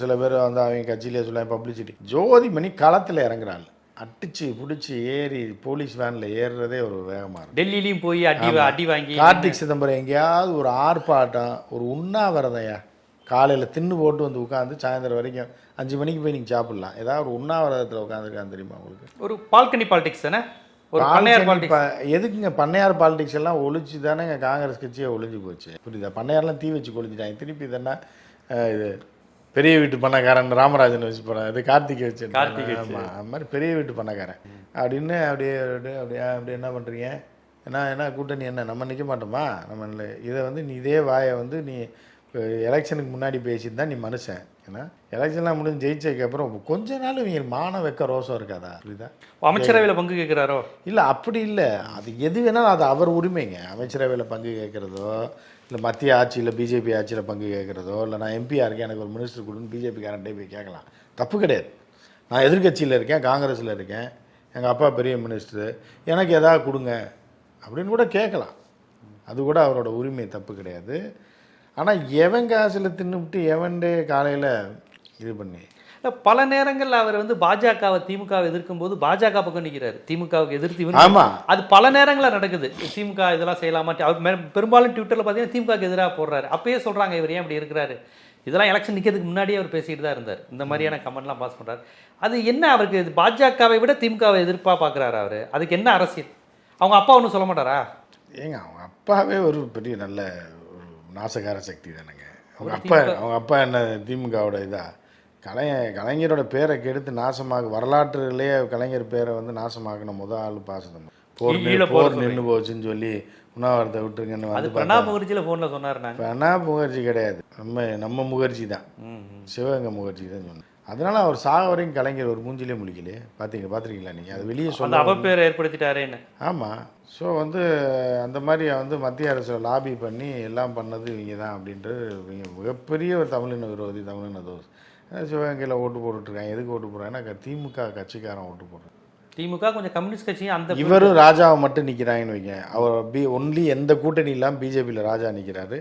சில பேர் வந்து அவங்க கட்சியிலே சொல்லுவாங்க பப்ளிசிட்டி. ஜோதிமணி களத்தில் இறங்குறாள், அடிச்சு பிடிச்சி ஏறி போலீஸ் வேனில் ஏறுறதே ஒரு வேகமாக இருக்கும். டெல்லியிலையும் போய் அடி வாங்கி. கார்த்திக் சிதம்பரம் எங்கேயாவது ஒரு ஆர்ப்பாட்டம், ஒரு உண்ணாவிரதையா காலையில் தின்னு போட்டு வந்து உட்காந்து சாயந்தரம் வரைக்கும் 5 மணிக்கு போய் நீங்கள் சாப்பிட்லாம், ஏதாவது ஒரு உண்ணாவிரதத்தில் உட்காந்துருக்கான்னு தெரியுமா உங்களுக்கு? ஒரு பால்கனி பாலிடிக்ஸ் தானே, எதுக்குங்க பண்ணையார் பாலிடிக்ஸ் எல்லாம் ஒழிச்சு தானே காங்கிரஸ் கட்சியை ஒழிஞ்சு போச்சு, புரியுதா? பண்ணையாரெலாம் தீ வச்சு கொளிச்சிட்டாங்க. திருப்பி இதெல்லாம் இது பெரிய வீட்டு பண்ணக்காரன் ராமராஜன் வச்சு போகிறேன், இது கார்த்திகை வச்சு. ஆமாம், அது மாதிரி பெரிய வீட்டு பண்ணக்காரன் அப்படின்னு அப்படியே அப்படியே என்ன பண்ணுறீங்க? என்ன கூட்டணி என்ன நம்ம நிற்க மாட்டோமா? நம்ம இல்லை, இதை வந்து நீ இதே வாயை வந்து நீ எலெக்ஷனுக்கு முன்னாடி பேசிட்டு தான் நீ மனுஷன். ஏன்னா எலெக்ஷன்லாம் முடிஞ்சு ஜெயிச்சதுக்கப்புறம் கொஞ்ச நாள் இவங்க மான வைக்க ரோசம் இருக்காதா? புரியுதா? அமைச்சரவையில் பங்கு கேட்குறாரோ? இல்லை, அப்படி இல்லை, அது எது வேணாலும் அது அவர் உரிமைங்க. அமைச்சரவையில் பங்கு கேட்குறதோ, இல்லை மத்திய ஆட்சியில் பிஜேபி ஆட்சியில் பங்கு கேட்குறதோ, இல்லை நான் எம்பியாக இருக்கேன் எனக்கு ஒரு மினிஸ்டர் கொடுன்னு பிஜேபிக்காரன்ட்டே போய் கேட்கலாம், தப்பு கிடையாது. நான் எதிர்கட்சியில் இருக்கேன், காங்கிரஸில் இருக்கேன், எங்கள் அப்பா பெரிய மினிஸ்டரு, எனக்கு எதாவது கொடுங்க அப்படின்னு கூட கேட்கலாம், அது கூட அவரோட உரிமை, தப்பு கிடையாது. ஆனால் எவன் காசில் தின்னுவிட்டு எவன்டே காலையில் இது பண்ணி பல நேரங்களில் அவர் வந்து பாஜகவை திமுகவை எதிர்க்கும் போது பாஜக பக்கம் நிற்கிறாரு, திமுகவுக்கு எதிர்த்து. ஆமாம், அது பல நேரங்களில் நடக்குது. திமுக இதெல்லாம் செய்யலாமா, அவர் பெரும்பாலும் ட்விட்டரில் பார்த்தீங்கன்னா திமுகவுக்கு எதிராக போடுறாரு. அப்பயே சொல்கிறாங்க இவர் ஏன் அப்படி இருக்கிறாரு, இதெல்லாம் எலெக்ஷன் நிற்கிறதுக்கு முன்னாடியே அவர் பேசிட்டு தான் இருந்தார். இந்த மாதிரியான கமெண்ட்லாம் பாஸ் பண்ணுறாரு. அது என்ன, அவருக்கு பாஜகவை விட திமுகவை எதிர்ப்பாக பார்க்குறாரு அவர், அதுக்கு என்ன அரசியல்? அவங்க அப்பா ஒன்றும் சொல்ல மாட்டாரா? ஏங்க, அவங்க அப்பாவே ஒரு பெரிய நல்ல ஒரு நாசகார சக்தி தானேங்க. அவங்க அப்பா என்ன திமுகவோட இதா? கலைஞரோட பேரை கெடுத்து நாசமாக, வரலாற்றுலேயே கலைஞர் பேரை வந்து நாசமாக்கின முதல் ஆள் பாசம். போர் நின்று போச்சுன்னு சொல்லி உண்ணாவிரத்தை விட்டுருங்கன்னு வந்து பிரணாப் முகர்ஜியில் ஃபோனில் சொன்னார். பிரணாப் முகர்ஜி கிடையாது, நம்ம முகர்ஜி தான், சிவகங்கை முகர்ஜி தான் சொன்னேன். அதனால அவர் சாக வரைக்கும் கலைஞர் ஒரு மூஞ்சிலே முழிக்கலையே. பார்த்துருக்கீங்களா நீங்கள்? அது வெளியே சொல்ல அவப்பேர் ஏற்படுத்திட்டாரேன்னு. ஆமாம். ஸோ வந்து அந்த மாதிரி வந்து மத்திய அரசு லாபி பண்ணி எல்லாம் பண்ணது இவங்க தான் அப்படின்ட்டு இவங்க மிகப்பெரிய ஒரு தமிழின விரோதி, தமிழின தோஸ். சிவகங்கையில் ஓட்டு போட்டுட்ருக்காங்க. எதுக்கு ஓட்டு போடுறாங்கன்னா திமுக கட்சிக்காரன் ஓட்டு போடுறான். திமுக கொஞ்சம் கம்யூனிஸ்ட் கட்சியும் அந்த இவரும் ராஜாவை மட்டும் நிற்கிறாங்கன்னு வைங்க. அவர் ஒன்லி எந்த கூட்டணி இல்லாமல் பிஜேபியில் ராஜா நிற்கிறாரு,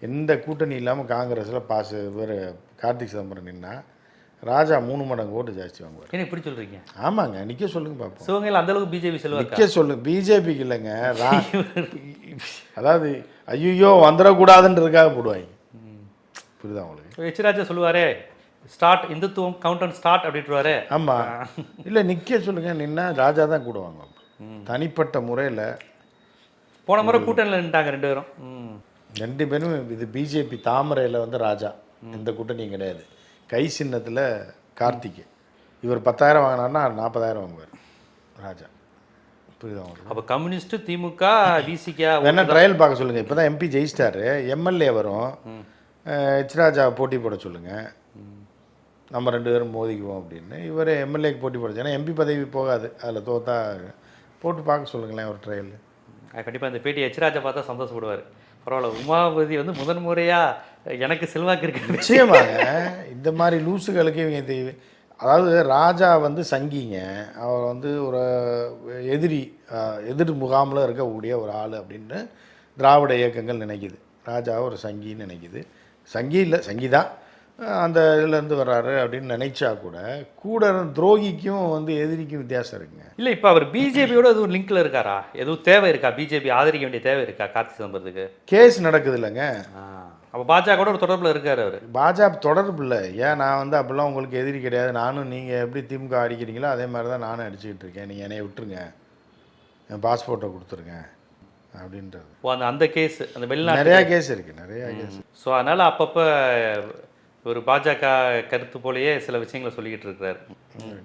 எந்த கூட்டணி இல்லாமல் காங்கிரஸில் இவர் கார்த்திக் சிதம்பரம் நின்னா ராஜா 3 மடங்கு ஓட்டு ஜாஸ்தி வாங்குவார். என்ன இப்படி சொல்கிறீங்க? ஆமாங்க, நிற்க சொல்லுங்க பார்ப்போம். சிவகங்கையில் அந்தளவுக்கு பிஜேபி செல்வாக்கு. நிற்க சொல்லுங்க, பிஜேபிக்கு இல்லைங்க, அதாவது ஐயோ வந்துடக்கூடாதுன்றதுக்காக போடுவாங்க, புரியுதா உங்களுக்கு? எச் ராஜா சொல்லுவாரே ஸ்டார்ட் இந்துத்துவம் கவுண்டன் ஸ்டார்ட் அப்படின்ட்டுருவாரு. ஆமாம், இல்லை நிற்க சொல்லுங்க, நின்னா ராஜா தான் கூடுவாங்க. தனிப்பட்ட முறையில் போன முறை கூட்டணியில் நின்ட்டாங்க 2 பேரும். இது பிஜேபி தாமரையில் வந்து ராஜா, எந்த கூட்டணியும் கிடையாது. கை சின்னத்தில் கார்த்திக், இவர் 10,000 வாங்கினார்னா 40,000 வாங்குவார் ராஜா, புரியுதா உங்களுக்கு? அப்போ கம்யூனிஸ்ட் திமுக விசிகா வேணா ட்ரையல் பார்க்க சொல்லுங்கள். இப்போ தான் எம்பி ஜெயிச்சிட்டாரு, எம்எல்ஏ வரும், எச் ராஜா போட்டி போட சொல்லுங்கள், நம்ம 2 பேரும் மோதிக்குவோம் அப்படின்னு. இவர் எம்எல்ஏக்கு போட்டி போடுச்சு, ஏன்னா எம்பி பதவி போகாது, அதில் தோத்தா போட்டு பார்க்க சொல்லுங்களேன் ஒரு ட்ரையல். கண்டிப்பாக இந்த பேட்டி எச் ராஜா பார்த்தா சந்தோஷப்படுவார். பரவாயில்ல, உமாபதி வந்து முதன்முறையாக எனக்கு செல்வாக்கு இருக்கு. நிச்சயமாக இந்த மாதிரி லூசுகளுக்கு இவங்க அதாவது ராஜா வந்து சங்கிங்க, அவர் வந்து ஒரு எதிர் முகாமில் இருக்கக்கூடிய ஒரு ஆள் அப்படின்னு திராவிட இயக்கங்கள் நினைக்குது. ராஜா ஒரு சங்கின்னு நினைக்குது. சங்கி இல்லை, சங்கி தான், அந்த இதுலேருந்து வர்றாரு அப்படின்னு நினைச்சா கூட துரோகிக்கும் வந்து எதிரிக்கும் வித்தியாசம் இருக்குங்க. இல்லை, இப்போ அவர் பிஜேபியோட எதுவும் லிங்க்ல இருக்காரா? எதுவும் தேவை இருக்கா? பிஜேபி ஆதரிக்க வேண்டிய தேவை இருக்கா கார்த்திக் சிதம்பரத்துக்கு? கேஸ் நடக்குது இல்லைங்க, அப்போ பாஜக ஒரு தொடர்பில் இருக்கார் அவர். பாஜக தொடர்பு இல்லை. ஏன் நான் வந்து அப்படிலாம் உங்களுக்கு எதிரி கிடையாது. நானும் நீங்கள் எப்படி திமுக அடிக்கிறீங்களோ அதே மாதிரி தான் நானும் அடிச்சுக்கிட்டு இருக்கேன். நீங்கள் என்னைய விட்டுருங்க, என் பாஸ்போர்ட்டை கொடுத்துருங்க அப்படின்றது. ஓ, அந்த கேஸ், அந்த வெளிநாட்டு நிறையா கேஸ் இருக்குது, நிறையா கேஸ். ஸோ அதனால் அப்பப்போ ஒரு பாஜக கருத்து போலயே சில விஷயங்களை சொல்லிக்கிட்டு இருக்கிறாரு.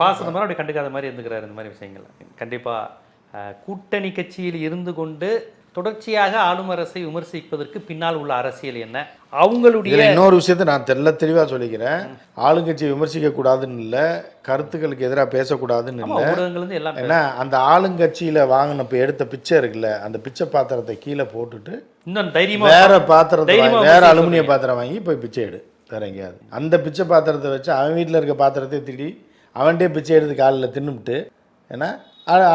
பாசதமாக அப்படி கண்டுக்காத மாதிரி இருந்துக்கிறாரு இந்த மாதிரி விஷயங்கள். கண்டிப்பாக கூட்டணி கட்சியில் இருந்து கொண்டு தொடர்ச்சியாக ஆளும் அரசை விமர்சிப்பதற்கு பின்னால் உள்ள அரசியல் என்ன, அவங்களுடைய இன்னொரு விஷயத்தை நான் தெளிவாக சொல்லிக்கிறேன். ஆளுங்கட்சியை விமர்சிக்க கூடாதுன்னு இல்லை, கருத்துக்களுக்கு எதிராக பேசக்கூடாதுன்னு இல்லை, ஊடகங்கள் வந்து எல்லாம். ஏன்னா அந்த ஆளுங்கட்சியில் வாங்கின இப்போ எடுத்த பிச்சை இருக்குல்ல, அந்த பிச்சை பாத்திரத்தை கீழே போட்டுட்டு இன்னும் தைரியமாக வேற பாத்திரத்தை வேற அலுமினிய பாத்திரம் வாங்கி போய் பிச்சை எடு வேற எங்கேயாவது. அந்த பிச்சை பாத்திரத்தை வச்சு அவன் வீட்டில் இருக்க பாத்திரத்தை திடி அவன்கிட்டே பிச்சை எடுத்து காலில் தின்னுவிட்டு, ஏன்னா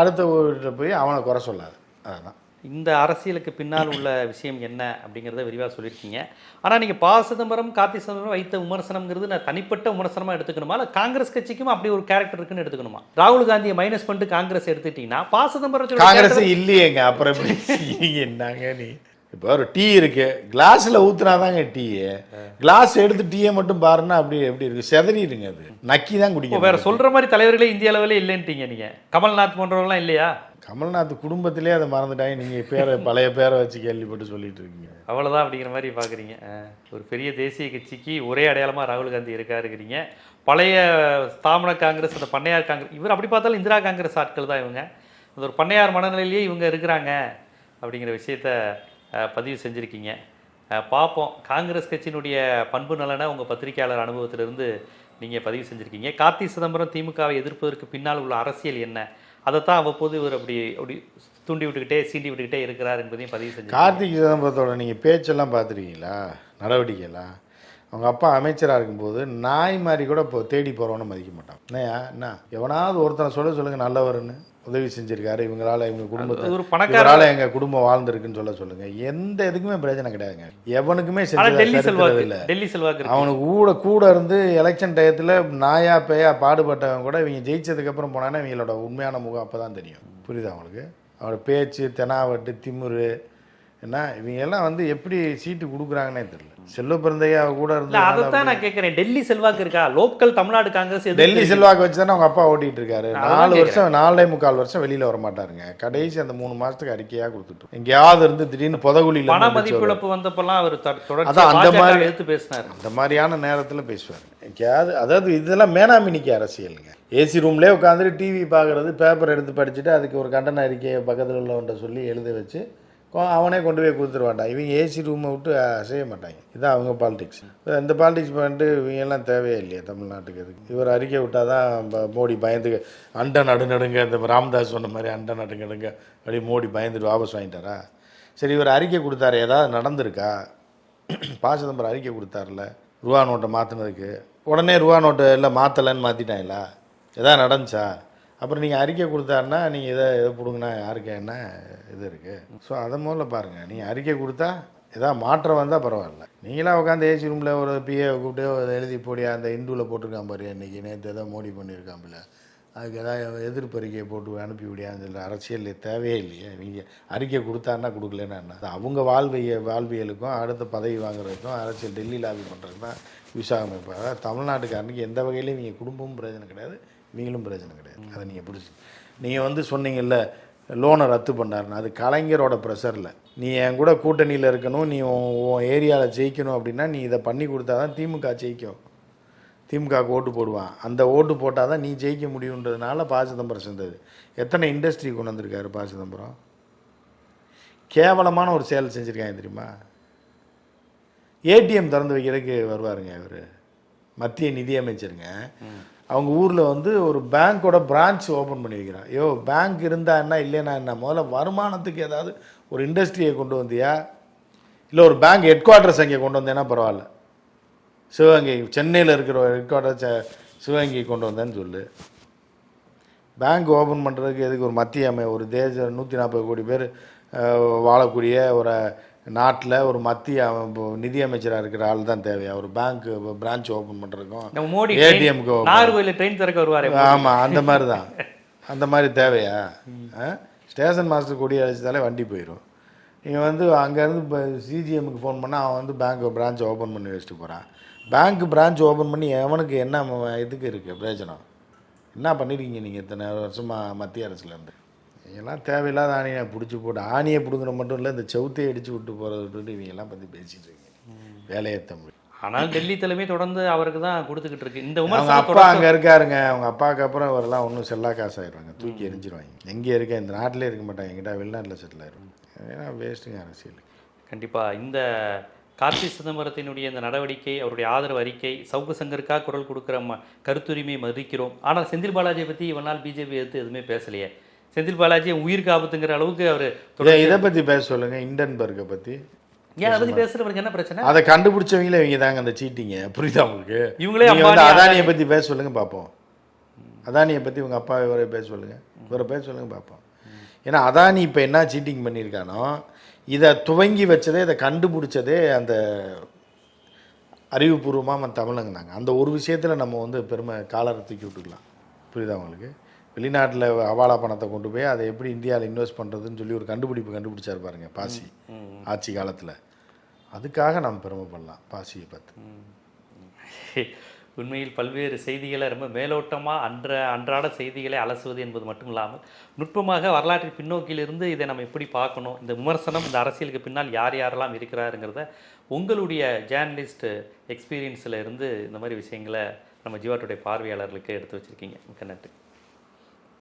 அடுத்த வீட்டில் போய் அவனை குறை சொல்லாது. அதுதான் இந்த அரசியலுக்கு பின்னால் உள்ள விஷயம் என்ன அப்படிங்கிறத விரிவாக சொல்லியிருக்கீங்க. ஆனால் நீங்கள் சிதம்பரம், கார்த்தி சிதம்பரம் வைத்த விமர்சனம்ங்கிறது நான் தனிப்பட்ட விமர்சனமாக எடுத்துக்கணுமா, இல்லை காங்கிரஸ் கட்சிக்கும் அப்படி ஒரு கேரக்டர் இருக்குன்னு எடுத்துக்கணுமா? ராகுல் காந்தியை மைனஸ் பண்ணிட்டு காங்கிரஸ் எடுத்துட்டீங்கன்னா சிதம்பரம் காங்கிரஸ் இல்லையேங்க, அப்புறம் எப்படி என்னங்க நீ? இப்போ ஒரு டீ இருக்கு, கிளாஸில் ஊத்துனாதாங்க டீ. கிளாஸ் எடுத்து டீயை மட்டும் பாருன்னா அப்படி எப்படி இருக்கு, செதறிடுங்க, அது நக்கி தான் குடிக்கும். வேற சொல்ற மாதிரி தலைவர்களே இந்திய அளவில் இல்லைன்ட்டீங்க நீங்க. கமல்நாத் போன்றவங்களாம் இல்லையா? கமல்நாத் குடும்பத்திலே அதை மறந்துட்டாங்க. நீங்க பேரை பழைய பேரை வச்சு கேள்விப்பட்டு சொல்லிட்டு இருக்கீங்க, அவ்வளவுதான் அப்படிங்கிற மாதிரி பாக்குறீங்க. ஒரு பெரிய தேசிய கட்சிக்கு ஒரே அடையாளமா ராகுல் காந்தி இருக்காருங்கிறீங்க. பழைய ஸ்தாபன காங்கிரஸ், அந்த பண்ணையார் காங்கிரஸ், இவர் அப்படி பார்த்தாலும் இந்திரா காங்கிரஸ் ஆட்கள் தான் இவங்க. அந்த ஒரு பண்ணையார் மனநிலையிலேயே இவங்க இருக்கிறாங்க அப்படிங்கிற விஷயத்த பதிவு செஞ்சுருக்கீங்க. பார்ப்போம். காங்கிரஸ் கட்சியினுடைய பண்பு நலனை உங்கள் பத்திரிகையாளர் அனுபவத்திலிருந்து நீங்கள் பதிவு செஞ்சுருக்கீங்க. கார்த்தி சிதம்பரம் திமுகவை எதிர்ப்பதற்கு பின்னால் உள்ள அரசியல் என்ன, அதைத்தான் அவ்வப்போது இவர் அப்படி தூண்டி விட்டுக்கிட்டே சீண்டி விட்டுக்கிட்டே இருக்கிறார் என்பதையும் பதிவு செஞ்சு. கார்த்திக் சிதம்பரத்தோட நீங்கள் பேச்செல்லாம் பார்த்துருக்கீங்களா, நடவடிக்கையெல்லாம்? அவங்க அப்பா அமைச்சராக இருக்கும்போது நாய் மாதிரி கூட இப்போ தேடி போகிறவன மதிக்க மாட்டான். என்ன எவனாவது ஒருத்தனை சொல்லுங்கள் நல்லவர்னு, உதவி செஞ்சிருக்காரு, இவங்களால எங்கள் குடும்பத்தை, இவரால் எங்கள் குடும்பம் வாழ்ந்துருக்குன்னு சொல்லுங்க. எந்த இதுக்குமே பிரயோஜனம் கிடையாதுங்க. எவனுக்குமே டெல்லி செல்வாக்கு அவனுக்கு கூட இருந்து எலெக்ஷன் டயத்தில் நாயா பேயா பாடுபட்டவன் கூட இவங்க ஜெயிச்சதுக்கப்புறம் போனான்னா இவங்களோட உண்மையான முகம் அப்போ தான் தெரியும். புரியுதா அவங்களுக்கு? அவனோட பேச்சு, தெனாவட்டு, திமுரு, என்ன இவங்க எல்லாம் வந்து எப்படி சீட்டு கொடுக்குறாங்கன்னே தெரியல. செல்வ பிறந்தையா கூட இருந்து அதைத்தான் நான் கேட்குறேன். டெல்லி செல்வாக்கு இருக்கா? லோக்கல் தமிழ்நாடு காங்கிரஸ் டெல்லி செல்வாக்கு வச்சு தானே அவங்க அப்பா ஓட்டிட்டு இருக்காரு. 4 வருஷம் 4.25 வருஷம் வெளியில வர மாட்டாருங்க. கடைசி அந்த 3 மாசத்துக்கு அறிக்கையா கொடுத்துட்டு எங்கேயாவது இருந்து திடீர்னு புதகுலியில் பண மதிப்பிழப்பு வந்தப்பெல்லாம் அவர் அந்த மாதிரி எடுத்து பேசினார். அந்த மாதிரியான நேரத்தில் பேசுவார் எங்கேயாவது. அதாவது இதெல்லாம் மேனாமினிக்கு அரசியலுங்க. ஏசி ரூம்லேயே உட்காந்துட்டு டிவி பார்க்குறது, பேப்பர் எடுத்து படிச்சுட்டு அதுக்கு ஒரு கண்டன அறிக்கையை பக்கத்தில் உள்ளவன்ட்ட சொல்லி எழுத வச்சு அவனே கொண்டு போய் கொடுத்துருவான்டா. இவங்க ஏசி ரூமை விட்டு செய்ய மாட்டாங்க. இதுதான் அவங்க பாலிடிக்ஸ். இந்த பாலிடிக்ஸ் பண்ணிட்டு இவங்க எல்லாம் தேவையே இல்லையா தமிழ்நாட்டுக்கு? எதுக்கு இவர் அறிக்கை விட்டால் தான் மோடி பயந்து அண்டை நடுநடுங்க, இந்த ராம்தாஸ் சொன்ன மாதிரி அண்டை நடுங்கடுங்க அப்படி மோடி பயந்துட்டு வாபஸ் வாங்கிட்டாரா? சரி, இவர் அறிக்கை கொடுத்தாரு, ஏதாவது நடந்திருக்கா? சிதம்பரம் அறிக்கை கொடுத்தாருல ரூபா நோட்டை மாற்றினதுக்கு, உடனே ரூபா நோட்டை எல்லாம் மாற்றலைன்னு மாற்றிட்டாங்களா? எதாவது நடந்துச்சா? அப்புறம் நீங்கள் அறிக்கை கொடுத்தாருன்னா நீங்கள் இதை பிடுங்கினா யாருக்கு என்ன இது இருக்குது? ஸோ அதை முதல்ல பாருங்கள். நீங்கள் அறிக்கை கொடுத்தா ஏதாவது மாற்றம் வந்தால் பரவாயில்ல. நீங்களாம் உட்காந்து ஏசி ரூமில் ஒரு பிஏ கூப்பிட்டு எழுதி போடியா அந்த இந்துவில் போட்டிருக்கான் பாரு, இன்றைக்கி நேற்று எதாவது மோடி பண்ணியிருக்காம்பில்ல, அதுக்கு ஏதாவது எதிர்ப்பறிக்கையை போட்டு அனுப்பி விடியான்னு சொல்லி அரசியல் தேவையே இல்லையே. நீங்கள் அறிக்கை கொடுத்தாருன்னா கொடுக்கலன்னா என்ன? அது அவங்க வாழ்வியலுக்கும் அடுத்த பதவி வாங்குறதுக்கும் அரசியல் டெல்லி லாபி பண்ணுறது தான் விசாகம். இப்போ அதாவது தமிழ்நாட்டுக்காரனுக்கு எந்த வகையிலையும் நீங்கள் குடும்பமும் பிரயோஜனம் கிடையாது, நீங்களும் பிரயோஜனம் கிடையாது. அதை நீங்கள் பிடிச்சி நீங்கள் வந்து சொன்னீங்கல்ல லோனை ரத்து பண்ணாருன்னு, அது கலைஞரோட ப்ரெஷரில். நீ என் கூட கூட்டணியில் இருக்கணும், நீ உன் ஏரியாவில் ஜெயிக்கணும் அப்படின்னா நீ இதை பண்ணி கொடுத்தா தான் திமுக ஜெயிக்கும், திமுகவுக்கு ஓட்டு போடுவான். அந்த ஓட்டு போட்டால் தான் நீ ஜெயிக்க முடியுன்றதுனால சிதம்பரம் செஞ்சது. எத்தனை இண்டஸ்ட்ரி கொண்டு வந்திருக்காரு சிதம்பரம்? கேவலமான ஒரு செயல் செஞ்சுருக்காங்க தெரியுமா? ஏடிஎம் திறந்து வைக்கிறதுக்கு வருவாருங்க இவர், மத்திய நிதியமைச்சருங்க. அவங்க ஊரில் வந்து ஒரு பேங்க்கோட பிரான்ச் ஓப்பன் பண்ணி வைக்கிறான். பேங்க் இருந்தால் என்ன இல்லைன்னா என்ன? முதல்ல வருமானத்துக்கு ஏதாவது ஒரு இண்டஸ்ட்ரியை கொண்டு வந்தியா, இல்லை ஒரு பேங்க் ஹெட் குவார்ட்டர்ஸ் அங்கே கொண்டு வந்தேன்னா பரவாயில்ல. சிவகங்கை, சென்னையில் இருக்கிற ஹெட் குவார்ட்டர்ஸ் சிவகங்கை கொண்டு வந்தேன்னு சொல்லு. பேங்க் ஓப்பன் பண்ணுறதுக்கு எதுக்கு ஒரு மத்திய ஒரு தேச 140 கோடி பேர் வாழக்கூடிய ஒரு நாட்டில் ஒரு மத்திய நிதியமைச்சராக இருக்கிற ஆள் தான் தேவையா ஒரு பேங்க் பிரான்ச் ஓப்பன் பண்ணுறதுக்கும் ஏடிஎம்க்கு ட்ரெயின் திறக்க வருவார்? ஆமாம், அந்த மாதிரி தான். அந்த மாதிரி தேவையா? ஸ்டேஷன் மாஸ்டர் கொடி அழைச்சதாலே வண்டி போயிடும். இவன் வந்து அங்கேருந்து இப்போ சிஜிஎம்முக்கு ஃபோன் பண்ணால் அவன் வந்து பேங்க் பிரான்ச் ஓப்பன் பண்ணி வச்சுட்டு போகிறான். பேங்க் பிரான்ச் ஓப்பன் பண்ணி எவனுக்கு என்ன இதுக்கு இருக்குது பிரயோஜனம்? என்ன பண்ணியிருக்கீங்க நீங்கள் இத்தனை வருஷமாக மத்திய அரசுலேருந்து? இவங்கெல்லாம் தேவையில்லாத ஆணியை பிடிச்சி போட்டு ஆணியை பிடுங்குற மட்டும் இல்லை, இந்த செவுத்தையை அடித்து விட்டு போகிறத விட்டுட்டு இவங்கெல்லாம் பற்றி பேசிகிட்டு இருக்கீங்க. வேலையை தமிழ். ஆனால் டெல்லி தலைமை தொடர்ந்து அவருக்கு தான் கொடுத்துக்கிட்டு இருக்கு. இந்த அவங்க அப்பா அங்கே இருக்காருங்க. அவங்க அப்பாவுக்கு அப்புறம் இவரெல்லாம் ஒன்றும் செல்லா காசு ஆயிடுவாங்க, தூக்கி எரிஞ்சிருவாங்க. எங்கே இருக்க இந்த நாட்டிலே இருக்க மாட்டாங்க, எங்கிட்ட வெளிநாட்டில் செட்டில் ஆயிடுவாங்க. ஏன்னா வேஸ்ட்டுங்க அரசியல். கண்டிப்பாக இந்த கார்த்தி சிதம்பரத்தினுடைய இந்த நடவடிக்கை, அவருடைய ஆதரவு அறிக்கை, சவுக்கு சங்கருக்காக குரல் கொடுக்குற கருத்துரிமையை மதிக்கிறோம். ஆனால் செந்தில் பாலாஜியை பற்றி இவன் நாள் பிஜேபி எடுத்து எதுவுமே பேசலையே. செந்தில் பாலாஜி உயிருக்கு ஆபத்துங்கிற அளவுக்கு அவர் இதை பற்றி பேச சொல்லுங்கள். இண்டன்பர்கை பற்றி ஏன் அதை பற்றி பேசுகிறவருக்கு என்ன பிரச்சனை? அதை கண்டுபிடிச்சவங்களே இவங்க தாங்க அந்த சீட்டிங்க. புரியுதா உங்களுக்கு? இவங்களே வந்து அதானியை பற்றி பேச சொல்லுங்க பார்ப்போம். அதானியை பற்றி உங்கள் அப்பா இவரை பேச சொல்லுங்கள், இவரை பேச சொல்லுங்க பார்ப்போம். ஏன்னா அதானி இப்போ என்ன சீட்டிங் பண்ணியிருக்கானோ இதை துவங்கி வச்சதே, இதை கண்டுபிடிச்சதே அந்த அறிவுபூர்வமாக தமிழங்க தாங்க. அந்த ஒரு விஷயத்தில் நம்ம வந்து பெருமை காலரை தூக்கி விட்டுக்கலாம். புரியுதா உங்களுக்கு? வெளிநாட்டில் அவாலா பணத்தை கொண்டு போய் அதை எப்படி இந்தியாவில் இன்வெஸ்ட் பண்ணுறதுன்னு சொல்லி ஒரு கண்டுபிடிச்சார் பாருங்க பாசி ஆட்சி காலத்தில். அதுக்காக நாம் பெருமைப்படலாம் பாசியை பார்த்து. உண்மையில் பல்வேறு செய்திகளை ரொம்ப மேலோட்டமாக அன்றாட செய்திகளை அலசுவது என்பது மட்டும் இல்லாமல் நுட்பமாக வரலாற்றின் பின்னோக்கிலிருந்து இதை நம்ம எப்படி பார்க்கணும், இந்த விமர்சனம், இந்த அரசியலுக்கு பின்னால் யார் யாரெல்லாம் இருக்கிறாருங்கிறத உங்களுடைய ஜேர்னலிஸ்ட் எக்ஸ்பீரியன்ஸில் இருந்து இந்த மாதிரி விஷயங்களை நம்ம ஜீவா டுடே பார்வையாளர்களுக்கு எடுத்து வச்சுருக்கீங்க. மிக்க நன்றி.